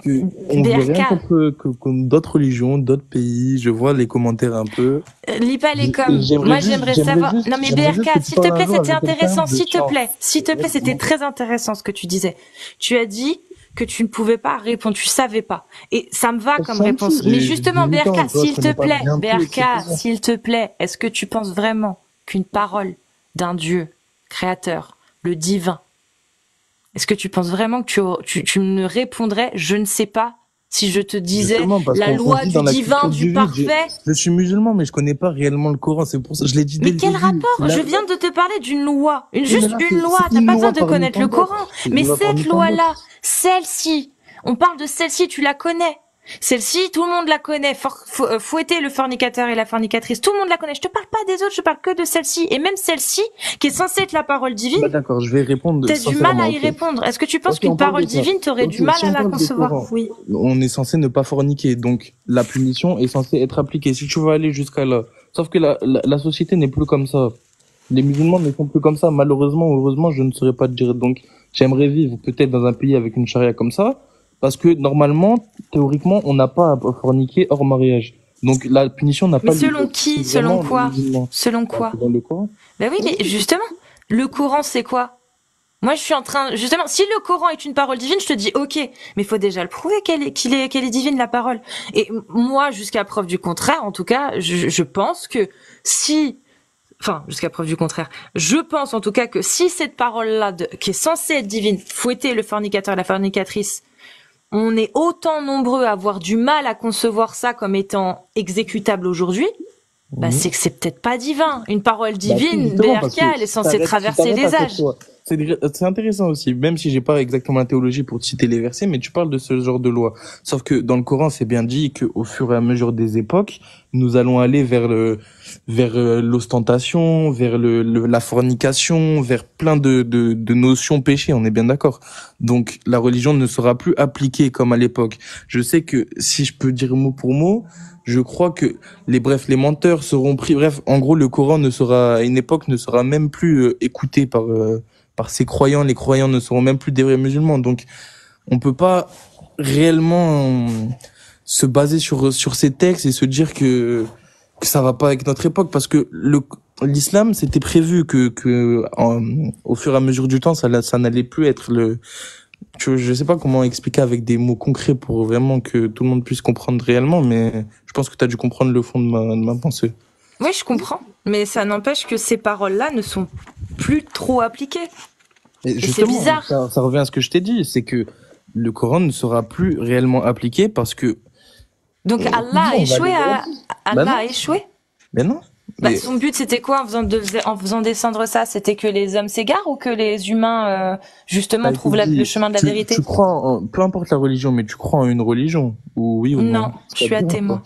On veut rien contre d'autres religions, d'autres pays. Je vois les commentaires un peu. Lis pas les coms. Moi, j'aimerais savoir. Non, mais BRK, s'il te plaît, c'était intéressant. S'il te plaît, c'était très intéressant ce que tu disais. Tu as dit que tu ne pouvais pas répondre, tu savais pas. Et ça me va comme réponse. Mais justement, BRK, s'il te plaît, est-ce que tu penses vraiment qu'une parole d'un Dieu créateur, le divin, est-ce que tu penses vraiment que tu me répondrais, je ne sais pas, Si je te disais Justement, parce la qu'on loi dit du dans la divin, culture du du vide, parfait. je suis musulman, mais je connais pas réellement le Coran. C'est pour ça, je l'ai dit dès Mais le quel début. rapport? Là, Je viens de te parler d'une loi. oui, mais Juste là, une loi. c'est T'as une pas loi besoin de parmi connaître tant le d'autres. Coran. C'est une Mais loi cette parmi tant d'autres. loi-là, celle-ci, on parle de celle-ci, tu la connais. Celle-ci, tout le monde la connaît. Fouetter le fornicateur et la fornicatrice, tout le monde la connaît. Je te parle pas des autres, je parle que de celle-ci. Et même celle-ci, qui est censée être la parole divine, Bah d'accord, je vais répondre t'as du mal sincèrement. à y Ok, répondre. Est-ce que tu penses ok, qu'une on parle parole de ça. divine, t'aurais Ok, du mal si à on la parle de concevoir? Coran, Oui. on est censé ne pas forniquer, donc la punition est censée être appliquée. Si tu veux aller jusqu'à là, sauf que la société n'est plus comme ça. Les musulmans ne sont plus comme ça. Malheureusement ou heureusement, je ne saurais pas te dire. Donc, j'aimerais vivre peut-être dans un pays avec une charia comme ça, parce que normalement, théoriquement, on n'a pas à forniquer hors mariage. Donc, la punition n'a Mais pas lieu selon d'être. qui? C'est Selon vraiment les quoi? musulmans. Selon Bah, quoi? c'est dans le Coran. Ben oui, mais justement, le Coran, c'est quoi? Moi, je suis en train, justement, si le Coran est une parole divine, je te dis, ok, mais il faut déjà le prouver qu'elle est divine, la parole. Et moi, jusqu'à preuve du contraire, en tout cas, je pense que jusqu'à preuve du contraire, je pense en tout cas que si cette parole-là, qui est censée être divine, fouetter le fornicateur et la fornicatrice, on est autant nombreux à avoir du mal à concevoir ça comme étant exécutable aujourd'hui, bah, c'est que c'est peut-être pas divin. Une parole Bah si, divine, justement, parce BRK, que elle est si censée si traverser t'arrêtes à les chaque âges. fois, c'est intéressant aussi, même si j'ai pas exactement la théologie pour te citer les versets, mais tu parles de ce genre de loi. Sauf que dans le Coran, c'est bien dit qu'au fur et à mesure des époques, nous allons aller vers l'ostentation, vers la fornication, vers plein de notions péchées, on est bien d'accord. Donc, la religion ne sera plus appliquée comme à l'époque. Je sais que, si je peux dire mot pour mot, je crois que les menteurs seront pris. Bref, en gros, le Coran à une époque, ne sera même plus écouté par ses croyants. Les croyants ne seront même plus des vrais musulmans. Donc, on peut pas réellement se baser sur ces textes et se dire que ça va pas avec notre époque, parce que l'islam, c'était prévu au fur et à mesure du temps, ça n'allait plus être je sais pas comment expliquer avec des mots concrets pour vraiment que tout le monde puisse comprendre réellement, mais je pense que tu as dû comprendre le fond de ma pensée. Oui, je comprends. Mais ça n'empêche que ces paroles-là ne sont plus trop appliquées. Et c'est justement, bizarre. ça revient à ce que je t'ai dit, c'est que le Coran ne sera plus réellement appliqué parce que... Donc Allah a échoué Allah a échoué. Mais non. Bah, son but, c'était quoi en faisant descendre ça? C'était que les hommes s'égarent ou que les humains, justement, trouvent le chemin de la vérité? Tu crois peu importe la religion, mais tu crois en une religion? Ou oui ou non? Non, je suis athée, moi.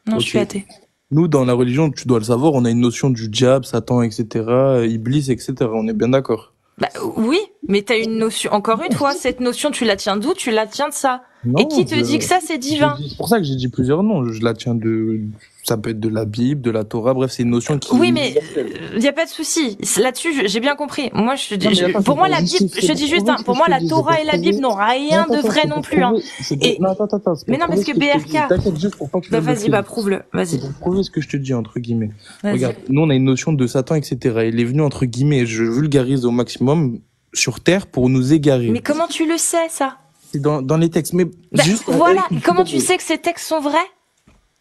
Non, je suis athée. Nous, dans la religion, tu dois le savoir, on a une notion du diable, Satan, etc., Iblis, etc. On est bien d'accord. Bah, oui, mais t'as une notion, encore une fois, cette notion, tu la tiens d'où? Tu la tiens de ça. Non, et qui te dit que ça, c'est divin? C'est pour ça que j'ai dit plusieurs noms. Je la tiens ça peut être de la Bible, de la Torah, bref, c'est une notion qui... Oui, mais y a pas de souci. Là-dessus, j'ai bien compris. Moi, pour moi, la Bible, je dis juste, pour moi, la Torah et la Bible n'ont rien de vrai non plus. Hein. Non, attends. Mais non, parce que BRK... T'inquiète juste pour pas que tu... Bah, vas-y, prouve-le. Vas-y. C'est pour prouver ce que je te dis, entre guillemets. Regarde, nous, on a une notion de Satan, etc. Il est venu, entre guillemets, je vulgarise au maximum, sur Terre pour nous égarer. Mais comment tu le sais, ça? C'est dans les textes. Mais juste... Voilà, comment tu sais que ces textes sont vrais?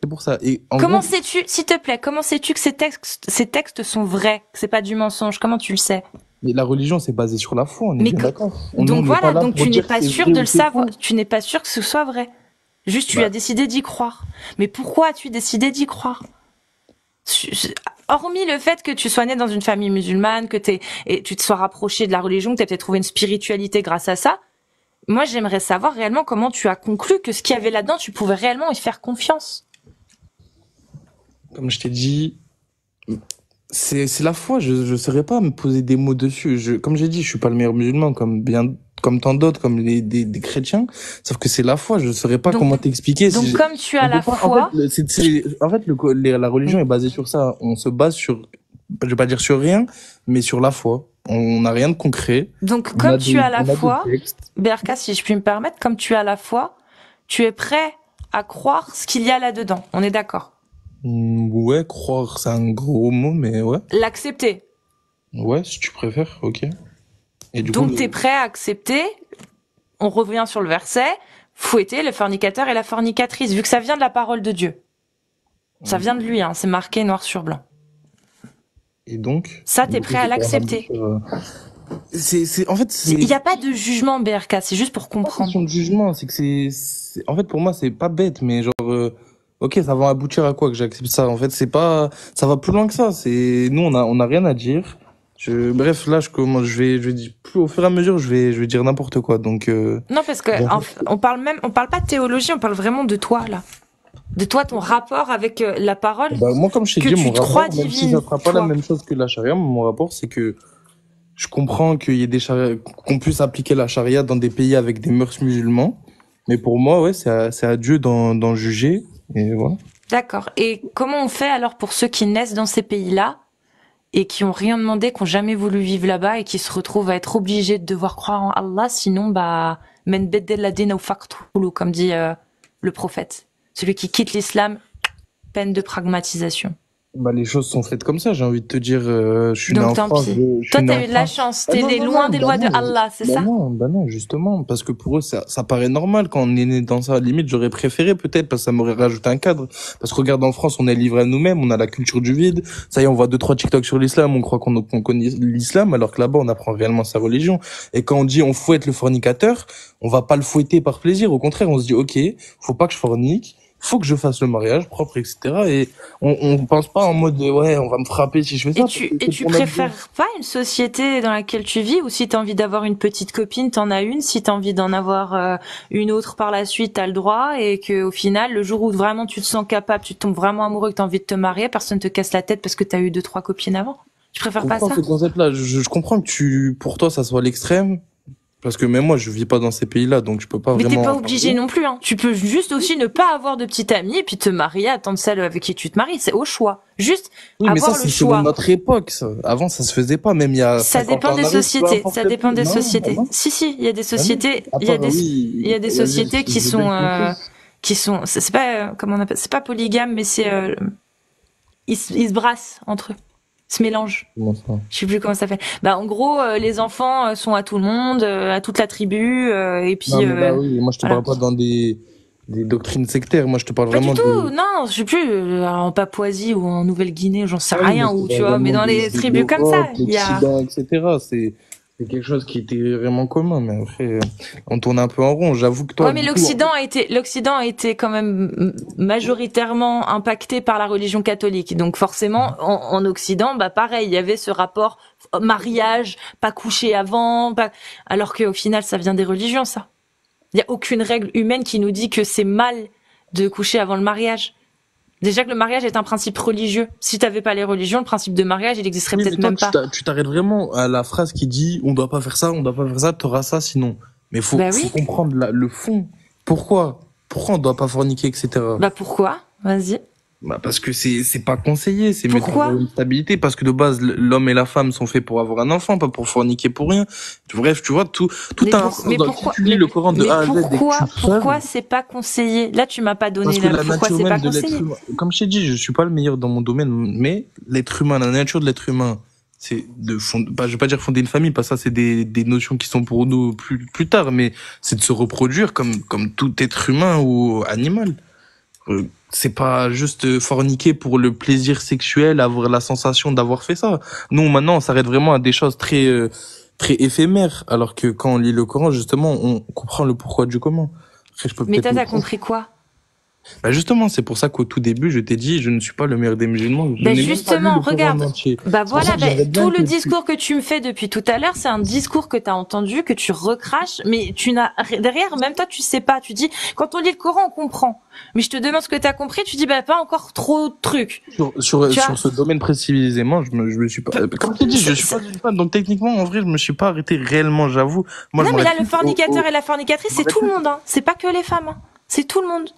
C'est pour ça. Et comment sais-tu, s'il te plaît, comment sais-tu que ces textes sont vrais, que c'est pas du mensonge? Comment tu le sais? Mais la religion, c'est basé sur la foi, on est bien d'accord. Donc voilà, donc tu n'es pas sûr de le savoir, tu n'es pas sûr que ce soit vrai. Juste, tu as décidé d'y croire. Mais pourquoi as-tu décidé d'y croire? Hormis le fait que tu sois né dans une famille musulmane, que tu te sois rapproché de la religion, que tu as peut-être trouvé une spiritualité grâce à ça, moi j'aimerais savoir réellement comment tu as conclu que ce qu'il y avait là-dedans, tu pouvais réellement y faire confiance. Comme je t'ai dit, c'est la foi, je saurais pas me poser des mots dessus. Comme j'ai dit, je suis pas le meilleur musulman, comme tant d'autres, comme des chrétiens, sauf que c'est la foi, je saurais pas comment t'expliquer. Donc comme tu as la foi... En fait, la religion est basée sur ça, on se base sur, je vais pas dire sur rien, mais sur la foi. On n'a rien de concret. Donc comme tu as la foi, BRK, si je puis me permettre, comme tu as la foi, tu es prêt à croire ce qu'il y a là-dedans, on est d'accord? Ouais, croire, c'est un gros mot, mais ouais. L'accepter. Ouais, si tu préfères, ok. Et donc t'es prêt à accepter, on revient sur le verset, fouetter le fornicateur et la fornicatrice, vu que ça vient de la parole de Dieu. Ça vient de lui, hein, c'est marqué noir sur blanc. Et donc? Ça, t'es prêt à l'accepter. En fait, Il n'y a pas de jugement, BRK, c'est juste pour pas comprendre. question de jugement, c'est que en fait, pour moi, c'est pas bête, mais genre, ok, ça va aboutir à quoi que j'accepte ça? En fait, c'est pas, ça va plus loin que ça. Nous, on a rien à dire. Bref, là, je vais dire, plus au fur et à mesure, je vais dire n'importe quoi. Donc, Non, parce que on parle pas de théologie, on parle vraiment de toi, là. De toi, ton rapport avec la parole. bah, moi, comme je t'ai que dit, tu mon te crois rapport, même si divine, ça sera pas toi. la même chose que la charia, mon rapport, c'est que je comprends qu'il y ait qu'on puisse appliquer la charia dans des pays avec des mœurs musulmans. Mais pour moi, ouais, c'est à Dieu d'en juger. Et voilà. D'accord. Et comment on fait alors pour ceux qui naissent dans ces pays-là et qui ont rien demandé, qui ont jamais voulu vivre là-bas et qui se retrouvent à être obligés de devoir croire en Allah, sinon, bah, men beddel la dina ou faqtulu, comme dit le prophète. Celui qui quitte l'islam, peine de pragmatisation. Bah, les choses sont faites comme ça, j'ai envie de te dire, je suis né Donc en tant France, pis. je suis Toi, né t'as en eu de la France. chance. Bah T'es non, né non, loin non, des bah lois de non, Allah, c'est ça? bah non, justement, parce que pour eux, ça paraît normal quand on est né dans ça. Limite, j'aurais préféré peut-être, parce que ça m'aurait rajouté un cadre. Parce que regarde, en France, on est livré à nous-mêmes, on a la culture du vide. Ça y est, on voit 2-3 TikTok sur l'islam, on croit qu'on connaît l'islam, alors que là-bas, on apprend réellement sa religion. Et quand on dit on fouette le fornicateur, on va pas le fouetter par plaisir. Au contraire, on se dit, ok, faut pas que je fornique. Faut que je fasse le mariage propre, etc. Et on pense pas en mode ouais, on va me frapper si je fais ça. Et tu préfères pas une société dans laquelle tu vis, ou si t'as envie d'avoir une petite copine, t'en as une, si t'as envie d'en avoir une autre par la suite, t'as le droit, et que au final, le jour où vraiment tu te sens capable, tu tombes vraiment amoureux, que t'as envie de te marier, personne te casse la tête parce que t'as eu 2-3 copines avant. Tu préfères pas ça? Ce concept-là. Je comprends que pour toi, ça soit l'extrême. Parce que même moi, je vis pas dans ces pays-là, donc je peux pas Mais vraiment. t'es pas obligé non plus, hein. Tu peux juste aussi ne pas avoir de petite amie et puis te marier, attendre celle avec qui tu te maries. C'est au choix. Juste Oui, mais ça, avoir le c'est selon choix. notre époque, ça. Avant, ça se faisait pas, même il y a Ça 50 dépend ans en des arrière, peu sociétés. importe Ça le dépend pays. des Non, sociétés. bah non. Si, il y a des Bah non. sociétés, il y a Oui, des sociétés qui j'ai sont, bien compris. c'est pas, comment on appelle, c'est pas polygame, mais c'est, ils se brassent entre eux. Ils se mélangent. Comment ça? Je sais plus comment ça s'appelle. Bah, en gros, les enfants sont à tout le monde, à toute la tribu, et puis, Non, mais là, oui, moi, je te voilà. parle pas dans des doctrines sectaires. Moi, je te parle Pas du vraiment tout, non, je sais plus, en Papouasie ou en Nouvelle-Guinée, j'en sais Ah oui, rien, mais ou c'est tu vois, mais dans les de tribus comme ça, l'Europe, il y a... l'Occident, etc. C'est quelque chose qui était vraiment commun, mais après, on tourne un peu en rond. J'avoue que toi, Ouais, mais du coup, l'Occident a été quand même majoritairement impacté par la religion catholique. Donc forcément, en Occident, bah pareil, il y avait ce rapport mariage, pas coucher avant, alors qu'au final, ça vient des religions, ça. Il y a aucune règle humaine qui nous dit que c'est mal de coucher avant le mariage. Déjà que le mariage est un principe religieux. Si t'avais pas les religions, le principe de mariage, il existerait oui, peut-être mais même pas. tu t'arrêtes vraiment à la phrase qui dit on doit pas faire ça, t'auras ça sinon. Mais Bah faut oui. comprendre le fond. Pourquoi on doit pas forniquer, etc. Bah pourquoi? Vas-y. Bah parce que c'est pas conseillé, c'est mieux Pourquoi d'avoir une stabilité, parce que de base l'homme et la femme sont faits pour avoir un enfant, pas pour forniquer pour rien. Bref, tu vois tout Mais un mais si pourquoi tu lis le Coran de A à Z et que tu pourquoi c'est pas conseillé? Là, tu m'as pas donné parce que la pourquoi nature c'est pas même de l'être conseillé. humain, comme je t'ai dit, je suis pas le meilleur dans mon domaine, mais l'être humain, la nature de l'être humain, c'est je vais pas dire fonder une famille, parce que ça c'est des notions qui sont pour nous plus tard, mais c'est de se reproduire comme tout être humain ou animal. C'est pas juste forniquer pour le plaisir sexuel, avoir la sensation d'avoir fait ça. Nous, maintenant, on s'arrête vraiment à des choses très éphémères, alors que quand on lit le Coran, justement, on comprend le pourquoi du comment. Après, je peux Mais peut-être t'as compris quoi? Bah justement, c'est pour ça qu'au tout début, je t'ai dit, je ne suis pas le meilleur des musulmans. Je Bah n'ai même pas lu justement, le Coran regarde. en entier. Bah C'est pour ça voilà, que j'aimerais bien tout le que discours que tu me fais depuis tout à l'heure, c'est un discours que t'as entendu, que tu recraches, mais tu n'as derrière, même toi, tu sais pas. Tu dis, quand on lit le Coran, on comprend. Mais je te demande ce que t'as compris, tu dis, bah pas encore trop de trucs. Sur ce domaine précisément, je me suis pas, comme tu dis, je suis pas une fan, donc techniquement, en vrai, je me suis pas arrêté réellement, j'avoue. Moi, Non, je mais là, m'arrête le fornicateur et la fornicatrice, c'est tout le monde, hein. C'est pas que les femmes, hein. C'est tout le monde.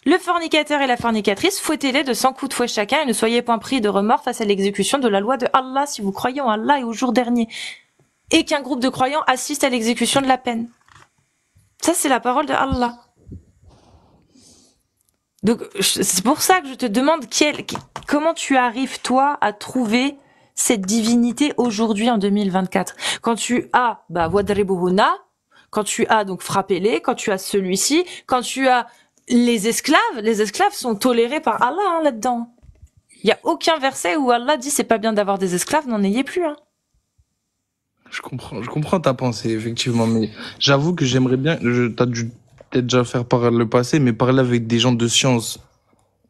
Le fornicateur et la fornicatrice, fouettez-les de 100 coups de fouet chacun et ne soyez point pris de remords face à l'exécution de la loi de Allah si vous croyez en Allah et au jour dernier. Et qu'un groupe de croyants assiste à l'exécution de la peine. Ça, c'est la parole de Allah. Donc, c'est pour ça que je te demande comment tu arrives, toi, à trouver cette divinité aujourd'hui en 2024. Quand tu as, wadribuhunna, quand tu as donc frappez-les, quand tu as celui-ci, quand tu as les esclaves sont tolérés par Allah, hein, là-dedans. Il y a aucun verset où Allah dit c'est pas bien d'avoir des esclaves, n'en ayez plus, hein. Je comprends ta pensée, effectivement, mais j'avoue que j'aimerais bien, t'as dû peut-être déjà faire par le passé, mais parler avec des gens de science,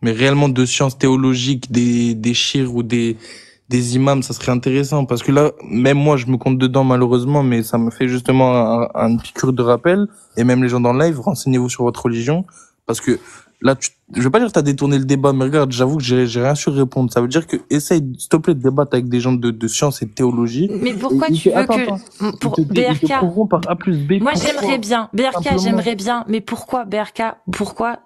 mais réellement de science théologique, des chirs ou des imams, ça serait intéressant, parce que là, même moi, je me compte dedans, malheureusement, mais ça me fait justement une piqûre de rappel, et même les gens dans le live, renseignez-vous sur votre religion, parce que là, je vais pas dire que t'as détourné le débat, mais regarde, j'avoue que j'ai rien su répondre. Ça veut dire que essaye, s'il te plaît, de débattre avec des gens de science et de théologie. Mais pourquoi Et tu veux attends, que pour ils te BRK, prouveront par A plus B. moi pourquoi, j'aimerais bien, BRK simplement. j'aimerais bien, mais pourquoi BRK, pourquoi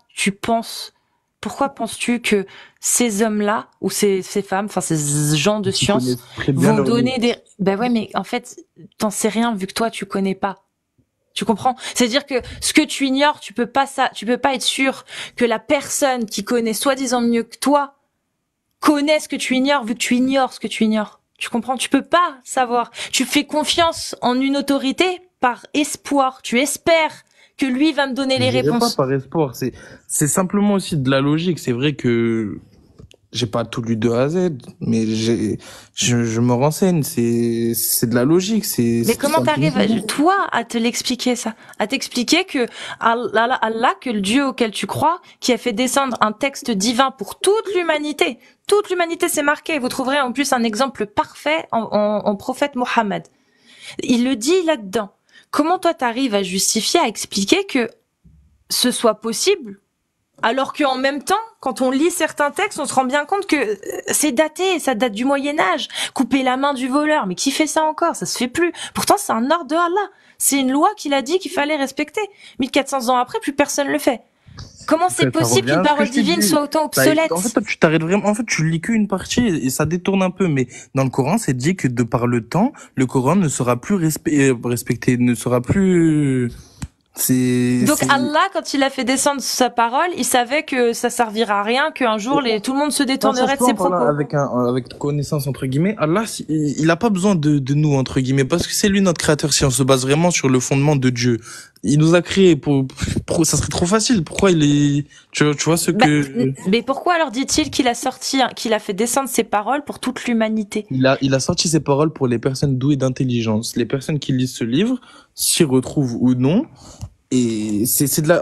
penses-tu que ces hommes-là ou ces femmes, enfin ces gens de Ils science connaissent très bien vont leur donner livre. ben ouais, mais en fait t'en sais rien vu que toi tu connais pas. Tu comprends? C'est-à-dire que ce que tu ignores, tu peux pas être sûr que la personne qui connaît soi-disant mieux que toi connaît ce que tu ignores vu que tu ignores ce que tu ignores. Tu comprends? Tu peux pas savoir. Tu fais confiance en une autorité par espoir. Tu espères que lui va me donner les Je dirais pas réponses. par espoir, c'est simplement aussi de la logique. C'est vrai que j'ai pas tout lu de A à Z, mais je me renseigne. C'est de la logique. Mais comment tout t'arrives, simplement. toi, à te l'expliquer ça? À t'expliquer que Allah, que le Dieu auquel tu crois, qui a fait descendre un texte divin pour toute l'humanité c'est marqué. Vous trouverez en plus un exemple parfait en prophète Mohammed. Il le dit là-dedans. Comment toi t'arrives à justifier, à expliquer que ce soit possible? Alors qu'en même temps, quand on lit certains textes, on se rend bien compte que c'est daté, ça date du Moyen-Âge. Couper la main du voleur, mais qui fait ça encore? Ça se fait plus. Pourtant, c'est un ordre de Allah. C'est une loi qu'il a dit qu'il fallait respecter. 1400 ans après, plus personne le fait. Comment c'est Ça possible revient qu'une à ce que parole je t'ai divine dit. soit autant Bah, obsolète? en fait, toi, tu t'arrêtes vraiment. En fait, tu lis qu'une partie et ça détourne un peu. Mais dans le Coran, c'est dit que de par le temps, le Coran ne sera plus respecté, ne sera plus. Donc Allah, quand il a fait descendre sa parole, il savait que ça servira à rien, qu'un jour tout le monde se détournerait de ses propos. Avec connaissance entre guillemets, Allah, il a pas besoin de nous entre guillemets parce que c'est lui notre créateur. Si on se base vraiment sur le fondement de Dieu, il nous a créés pour ça serait trop facile. Pourquoi il est, tu vois ce que. Mais pourquoi alors dit-il qu'il a fait descendre ses paroles pour toute l'humanité? Il a sorti ses paroles pour les personnes douées d'intelligence, les personnes qui lisent ce livre, s'y retrouvent ou non. Et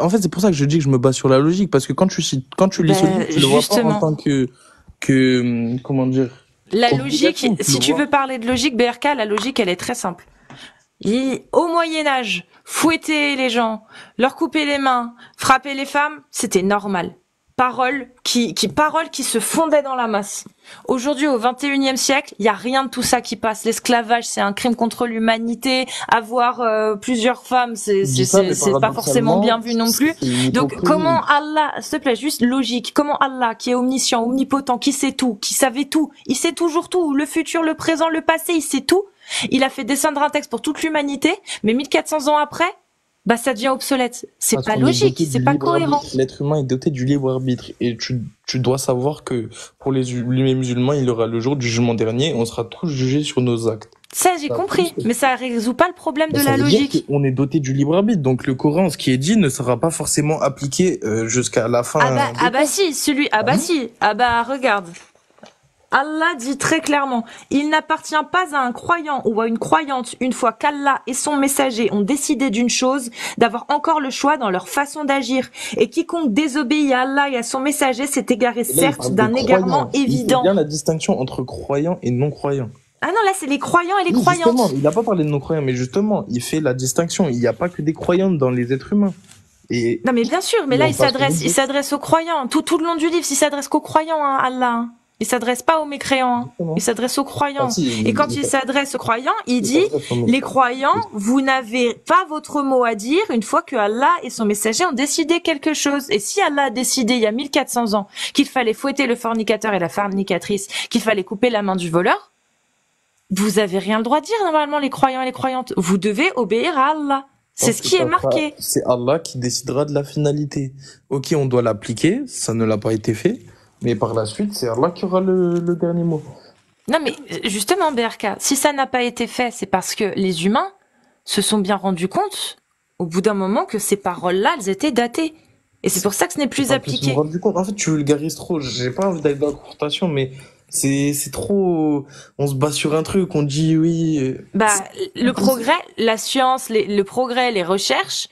en fait, c'est pour ça que je dis que je me base sur la logique, parce que quand tu lis ce livre, tu le vois pas en tant que, comment dire. La logique, si tu veux parler de logique, BRK, la logique, elle est très simple. Au Moyen-Âge, fouetter les gens, leur couper les mains, frapper les femmes, c'était normal. Paroles qui se fondaient dans la masse. Aujourd'hui, au 21e siècle, il y a rien de tout ça qui passe. L'esclavage, c'est un crime contre l'humanité. Avoir plusieurs femmes, c'est pas forcément bien vu non plus. Donc, comment Allah, s'il te plaît, juste logique, comment Allah, qui est omniscient, omnipotent, qui sait tout, qui savait tout, il sait toujours tout, le futur, le présent, le passé, il sait tout. Il a fait descendre un texte pour toute l'humanité, mais 1400 ans après, bah ça devient obsolète. C'est pas logique, c'est pas cohérent. L'être humain est doté du libre arbitre et tu dois savoir que pour les musulmans, il y aura le jour du jugement dernier, on sera tous jugés sur nos actes. Ça j'ai compris, mais ça résout pas le problème de la logique. On est doté du libre arbitre, donc le Coran, ce qui est dit, ne sera pas forcément appliqué jusqu'à la fin. Regarde. Allah dit très clairement, il n'appartient pas à un croyant ou à une croyante, une fois qu'Allah et son messager ont décidé d'une chose, d'avoir encore le choix dans leur façon d'agir. Et quiconque désobéit à Allah et à son messager s'est égaré, certes, d'un égarement évident. Il y a bien la distinction entre croyants et non-croyants. Ah non, là, c'est les croyants et les croyantes. Justement, il n'a pas parlé de non-croyants, mais justement, il fait la distinction. Il n'y a pas que des croyants dans les êtres humains. Non, mais bien sûr, mais là, il s'adresse aux croyants. Tout le long du livre, il s'adresse qu'aux croyants, hein, Allah. Il s'adresse pas aux mécréants, il s'adresse aux croyants. Et quand il s'adresse aux croyants, il dit, les croyants, vous n'avez pas votre mot à dire une fois que Allah et son messager ont décidé quelque chose. Et si Allah a décidé il y a 1400 ans qu'il fallait fouetter le fornicateur et la fornicatrice, qu'il fallait couper la main du voleur, vous avez rien le droit de dire normalement les croyants et les croyantes. Vous devez obéir à Allah. C'est ce qui est marqué. C'est Allah qui décidera de la finalité. Ok, on doit l'appliquer, ça ne l'a pas été fait. Mais par la suite, c'est Allah qui aura le dernier mot. Non, mais justement, BRK, si ça n'a pas été fait, c'est parce que les humains se sont bien rendus compte, au bout d'un moment, que ces paroles-là, elles étaient datées. Et c'est pour ça que ce n'est plus appliqué. En fait, tu vulgarises trop. J'ai pas envie d'aller dans la confrontation, mais C'est trop, on se bat sur un truc, on dit oui. Bah, le progrès, la science, le progrès, les recherches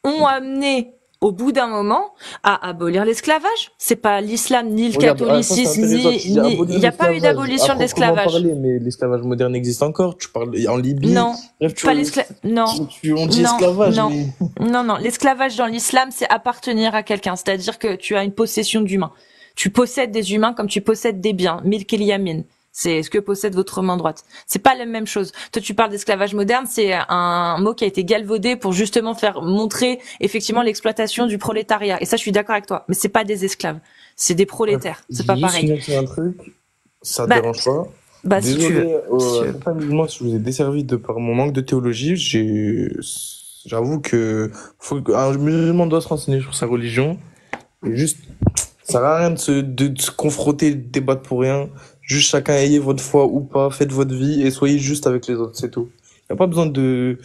ont amené au bout d'un moment à abolir l'esclavage. C'est pas l'islam ni le Regarde, ça c'est catholicisme intéressant. Tu dis il abolir n'y a pas eu l'esclavage. d'abolition À de proprement l'esclavage. parler, mais l'esclavage moderne existe encore. Tu parles en Libye. Non, Bref, tu pas vois, non, on dit non, esclavage, non, mais non. L'esclavage dans l'islam, c'est appartenir à quelqu'un. C'est-à-dire que tu as une possession d'humains. Tu possèdes des humains comme tu possèdes des biens. Milk el yamin. C'est ce que possède votre main droite. C'est pas la même chose. Toi, tu parles d'esclavage moderne, c'est un mot qui a été galvaudé pour justement faire montrer effectivement l'exploitation du prolétariat. Et ça, je suis d'accord avec toi. Mais c'est pas des esclaves. C'est des prolétaires. C'est pas juste pareil. finir sur un truc. Ça te Bah, dérange pas? bah, si tu veux. Désolé, Si tu veux. certains musulmans, si je vous ai desservi de par mon manque de théologie, j'avoue que un musulman doit se renseigner sur sa religion. Et juste, ça sert à rien de se confronter, de débattre pour rien. Juste chacun ayez votre foi ou pas, faites votre vie et soyez juste avec les autres, c'est tout. Y a pas besoin de,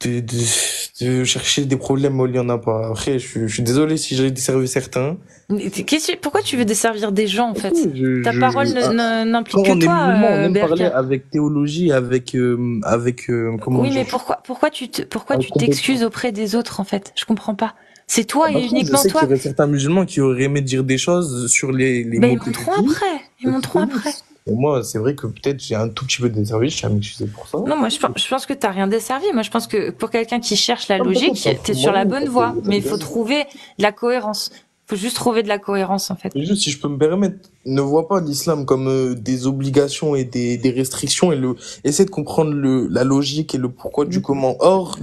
de chercher des problèmes où il y en a pas. Après, je suis désolé si j'ai desservi certains. Pourquoi tu veux desservir des gens, en fait? Ta Je, parole n'implique Quand on que est toi, musulman, on aime parler BRK. avec théologie, avec comment Oui, dire, mais pourquoi tu avec t'excuses compétence. auprès des autres, en fait? Je comprends pas. C'est toi et Après, je uniquement sais qu'il y toi. aurait certains musulmans qui auraient aimé dire des choses sur les Ben, mots ils que j'ai monteront dit, après. Ils et qui monteront après. connaissent. Et moi, c'est vrai que peut-être j'ai un tout petit peu desservi, je tiens à m'excuser pour ça. Non, moi, je pense que t'as rien desservi. Moi, je pense que pour quelqu'un qui cherche la Non, mais logique, t'inquiète, t'es moi, sur la ça bonne fait, voie. ça Mais me il faut dérange. trouver de la cohérence. Faut juste trouver de la cohérence, en fait. Et juste, si je peux me permettre, ne vois pas l'islam comme des obligations et des restrictions essaie de comprendre la logique et le pourquoi du comment. Or,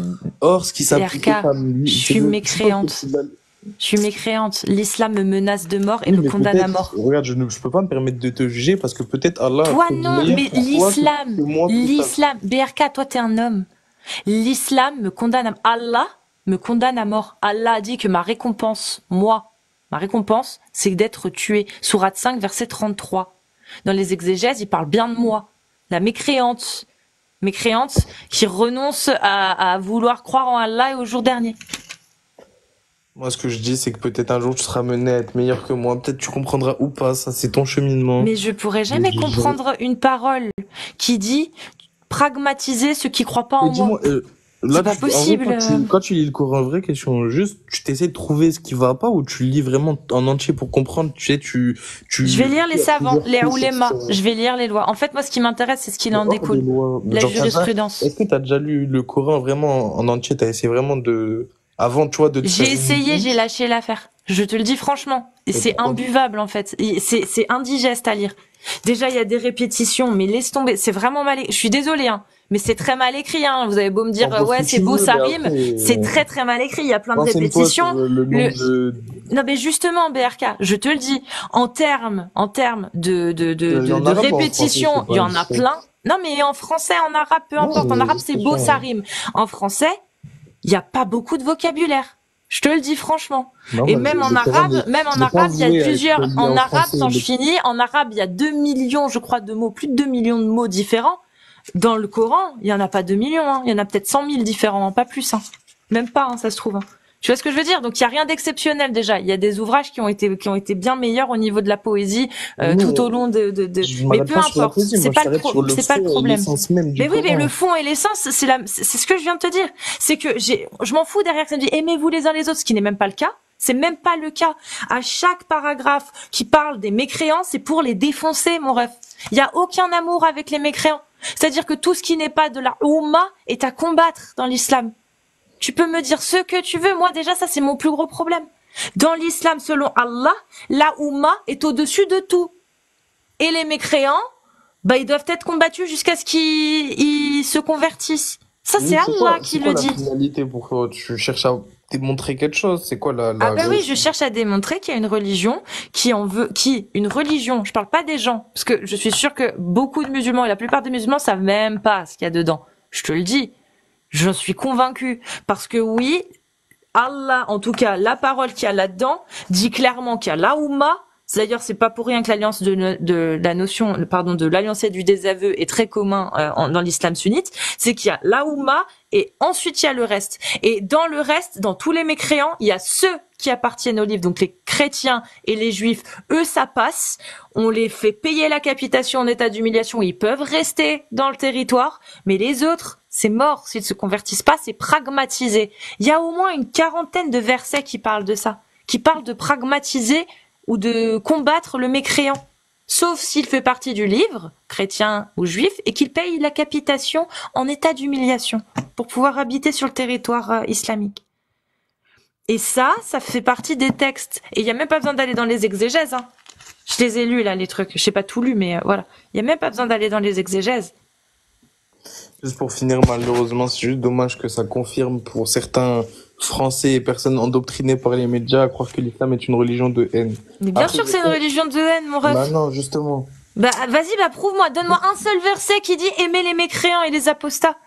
ce qui s'applique aux BRK, femmes, je c'est suis le, je pense que mécréante. c'est la- Je suis mécréante. L'islam me menace de mort et oui, me mais condamne à peut-être, mort. regarde, je peux pas me permettre de te juger parce que peut-être Allah a Toi, fait du non, meilleur mais pour toi que moi plus tard. BRK, toi, t'es un homme. L'islam me condamne Allah me condamne à mort. Allah a dit que ma récompense, c'est d'être tué. Sourate 5, verset 33. Dans les exégèses, il parle bien de moi. La mécréante qui renonce à vouloir croire en Allah et au jour dernier. Moi, ce que je dis, c'est que peut-être un jour tu seras mené à être meilleur que moi. Peut-être tu comprendras ou pas. Ça, c'est ton cheminement. Mais je pourrais jamais Je- comprendre une parole qui dit pragmatiser ceux qui croient pas Et en moi. dis-moi, là, C'est pas en vrai, possible. quand tu lis le Coran, vraie question, juste, tu t'essaies de trouver ce qui va pas ou tu le lis vraiment en entier pour comprendre, tu sais, Je vais lire les savants, les plusieurs oulémas, sources, je vais lire les lois. En fait, moi, ce qui m'intéresse, c'est ce qu'il en hors des découle. lois. La Genre, jurisprudence. est-ce que t'as déjà lu le Coran vraiment en entier? T'as essayé vraiment avant, tu vois, de te J'ai faire une essayé, idée? j'ai lâché l'affaire. Je te le dis franchement. Et Et c'est pourquoi? imbuvable, en fait. C'est indigeste à lire. Déjà, il y a des répétitions, mais laisse tomber. C'est vraiment mal. Je suis désolée, hein. Mais c'est très mal écrit, hein. Vous avez beau me dire, T'en penses ouais, ce que c'est tu beau, veux, ça mais rime. après, C'est très très mal écrit. Il y a plein de renseigne-toi répétitions. sur le nombre de, Non, mais justement, BRK, je te le dis, en termes il y en de a pas en français, répétition, c'est il y pas en a juste. plein. Non, mais en français, en arabe, peu Non, importe. En mais arabe, c'est beau, ça expression. rime. En français, il n'y a pas beaucoup de vocabulaire. Je te le dis franchement. Non, Et mais même en le Coran arabe, n'est pas il y a voué à être plusieurs, relié en en arabe, français. quand je finis, en arabe, il y a 2 millions, je crois, de mots, plus de 2 millions de mots différents. Dans le Coran, il y en a pas 2 millions, hein. Il y en a peut-être 100 000 différents, hein, pas plus, hein. Même pas, hein, ça se trouve, hein. Tu vois ce que je veux dire? Donc il y a rien d'exceptionnel déjà. Il y a des ouvrages qui ont été bien meilleurs au niveau de la poésie tout au long Je Mais m'arrête peu pas sur la importe, poésie, c'est moi je pas t'arrête sur le c'est pas le fond et problème. l'essence même du Mais oui, mais le Coran. fond et l'essence, c'est ce que je viens de te dire. C'est que je m'en fous derrière que ça me dit aimez-vous les uns les autres, ce qui n'est même pas le cas. C'est même pas le cas. À chaque paragraphe qui parle des mécréants, c'est pour les défoncer, mon ref. Il y a aucun amour avec les mécréants. C'est-à-dire que tout ce qui n'est pas de la Oumma est à combattre dans l'islam. Tu peux me dire ce que tu veux. Moi, déjà, ça, c'est mon plus gros problème. Dans l'islam, selon Allah, la Oumma est au-dessus de tout. Et les mécréants, bah, ils doivent être combattus jusqu'à ce qu'ils se convertissent. Ça, Oui, c'est Allah qui le dit. C'est quoi la finalité pour toi? Tu cherches à démontrer quelque chose? C'est quoi Ah ben oui, je cherche à démontrer qu'il y a une religion une religion, je parle pas des gens, parce que je suis sûre que beaucoup de musulmans et la plupart des musulmans savent même pas ce qu'il y a dedans. Je te le dis, je suis convaincue, parce que oui, Allah, en tout cas, la parole qu'il y a là-dedans, dit clairement qu'il y a la Oumma, D'ailleurs, c'est pas pour rien que l'alliance de la notion, pardon, de l'alliance du désaveu est très commun dans l'islam sunnite. C'est qu'il y a la Oumma et ensuite il y a le reste. Et dans le reste, dans tous les mécréants, il y a ceux qui appartiennent au livre, donc les chrétiens et les juifs. Eux, ça passe. On les fait payer la capitation en état d'humiliation. Ils peuvent rester dans le territoire, mais les autres, c'est mort. S'ils se convertissent pas, c'est pragmatisé. Il y a au moins une quarantaine de versets qui parlent de ça, qui parlent de pragmatiser ou de combattre le mécréant, sauf s'il fait partie du livre, chrétien ou juif, et qu'il paye la capitation en état d'humiliation pour pouvoir habiter sur le territoire islamique. Et ça fait partie des textes. Et il y a même pas besoin d'aller dans les exégèses. Hein. Je les ai lus là, les trucs. Je sais pas tout lu, mais voilà. Il y a même pas besoin d'aller dans les exégèses. Juste pour finir, malheureusement, c'est juste dommage que ça confirme pour certains Français et personnes endoctrinées par les médias à croire que l'islam est une religion de haine. Mais bien sûr que c'est une religion de haine, mon ref. Bah non, justement. Bah vas-y, prouve-moi. Donne-moi un seul verset qui dit aimer les mécréants et les apostats.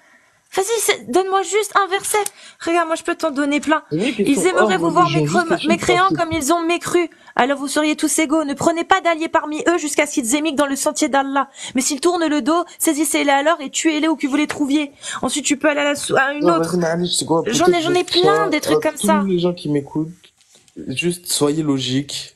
Vas-y, donne-moi juste un verset. Regarde, moi je peux t'en donner plein. Ils aimeraient vous voir mécréants comme ils ont mécru. Alors vous seriez tous égaux. Ne prenez pas d'alliés parmi eux jusqu'à ce qu'ils émigrent dans le sentier d'Allah. Mais s'ils tournent le dos, saisissez-les alors et tuez-les où que vous les trouviez. Ensuite tu peux aller à une autre. J'en ai plein des trucs comme ça. Tous les gens qui m'écoutent, juste soyez logiques.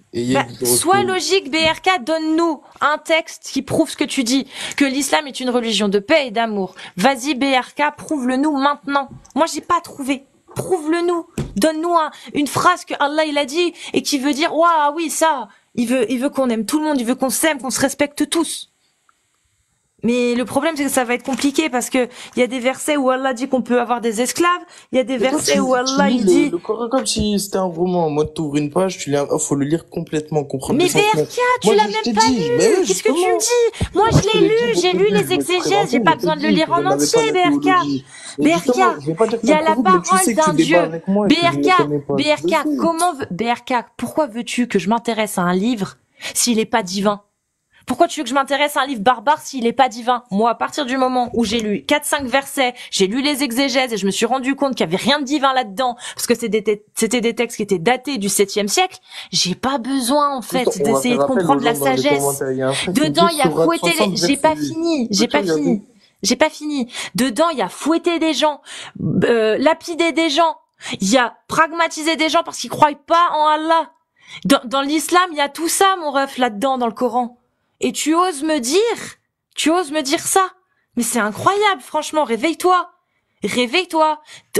Sois logique, BRK, donne-nous un texte qui prouve ce que tu dis, que l'islam est une religion de paix et d'amour. Vas-y, BRK, prouve-le-nous maintenant. Moi, j'ai pas trouvé. Prouve-le-nous. Donne-nous une phrase que Allah il a dit et qui veut dire, waouh, oui, ça. Il veut qu'on aime tout le monde, il veut qu'on s'aime, qu'on se respecte tous. Mais le problème, c'est que ça va être compliqué parce que il y a des versets où Allah dit qu'on peut avoir des esclaves. Il y a des versets où Allah il dit. Le Coran comme si c'était un roman. En mode, t'ouvres une page, faut le lire complètement, comprendre. Mais BRK, tu l'as même pas lu. Qu'est-ce que tu me dis? Moi, je l'ai lu. J'ai lu les exégèses. J'ai pas besoin de le lire en entier, BRK. BRK, il y a la parole d'un Dieu. BRK, pourquoi veux-tu que je m'intéresse à un livre s'il est pas divin? Pourquoi tu veux que je m'intéresse à un livre barbare s'il est pas divin? Moi, à partir du moment où j'ai lu 4-5 versets, j'ai lu les exégèses et je me suis rendu compte qu'il y avait rien de divin là-dedans, parce que c'était des textes qui étaient datés du 7e siècle, j'ai pas besoin, en fait, d'essayer de comprendre la sagesse. Dedans, il y a fouetté j'ai pas fini. Dedans, il y a fouetté des gens, lapidé des gens, il y a pragmatisé des gens parce qu'ils croient pas en Allah. Dans l'islam, il y a tout ça, mon ref, là-dedans, dans le Coran. Et tu oses me dire ça. Mais c'est incroyable, franchement, réveille-toi.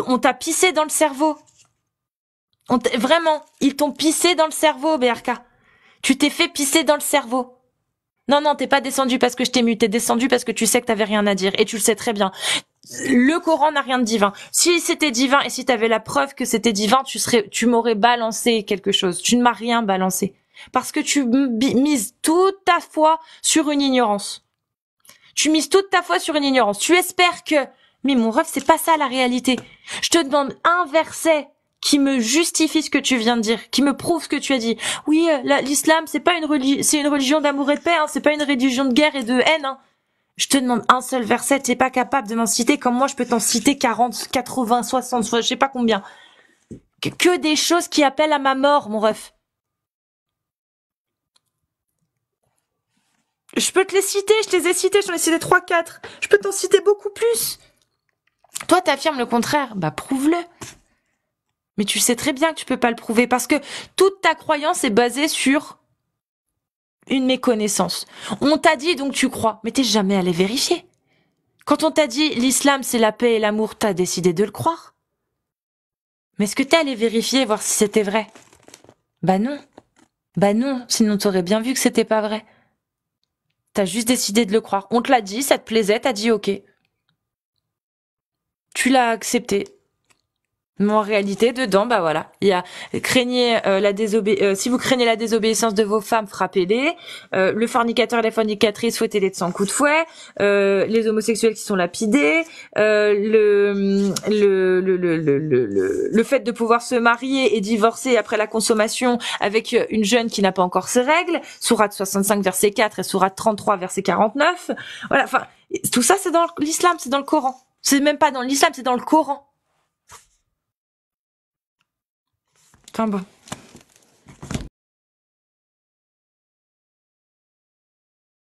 On t'a pissé dans le cerveau. Vraiment, ils t'ont pissé dans le cerveau, BRK. Tu t'es fait pisser dans le cerveau. Non, t'es pas descendu parce que je t'ai mu, t'es descendu parce que tu sais que t'avais rien à dire. Et tu le sais très bien. Le Coran n'a rien de divin. Si c'était divin et si t'avais la preuve que c'était divin, tu m'aurais balancé quelque chose. Tu ne m'as rien balancé. Parce que tu mises toute ta foi sur une ignorance. Tu espères que... Mais mon ref, c'est pas ça la réalité. Je te demande un verset qui me justifie ce que tu viens de dire, qui me prouve ce que tu as dit. Oui, l'islam, c'est pas c'est une religion d'amour et de paix, hein, c'est pas une religion de guerre et de haine. Hein. Je te demande un seul verset, t'es pas capable de m'en citer, comme moi je peux t'en citer 40, 80, 60, je sais pas combien. Que des choses qui appellent à ma mort, mon ref. Je peux te les citer, je te les ai cités, j'en ai cité 3-4. Je peux t'en citer beaucoup plus. Toi, t'affirmes le contraire. Bah, prouve-le. Mais tu sais très bien que tu peux pas le prouver parce que toute ta croyance est basée sur une méconnaissance. On t'a dit donc tu crois, mais t'es jamais allé vérifier. Quand on t'a dit l'islam c'est la paix et l'amour, t'as décidé de le croire. Mais est-ce que t'es allé vérifier, voir si c'était vrai? Bah non, sinon t'aurais bien vu que c'était pas vrai. T'as juste décidé de le croire. On te l'a dit, ça te plaisait, t'as dit ok. Tu l'as accepté. Mais en réalité, dedans, bah voilà, il y a si vous craignez la désobéissance de vos femmes, frappez-les. Le fornicateur et la fornicatrice, fouettez-les de 100 coups de fouet. Les homosexuels qui sont lapidés. Le fait de pouvoir se marier et divorcer après la consommation avec une jeune qui n'a pas encore ses règles. Sourate 65 verset 4 et Sourate 33 verset 49. Voilà, enfin, tout ça c'est dans l'islam, c'est dans le Coran. C'est même pas dans l'islam, c'est dans le Coran. Enfin bon.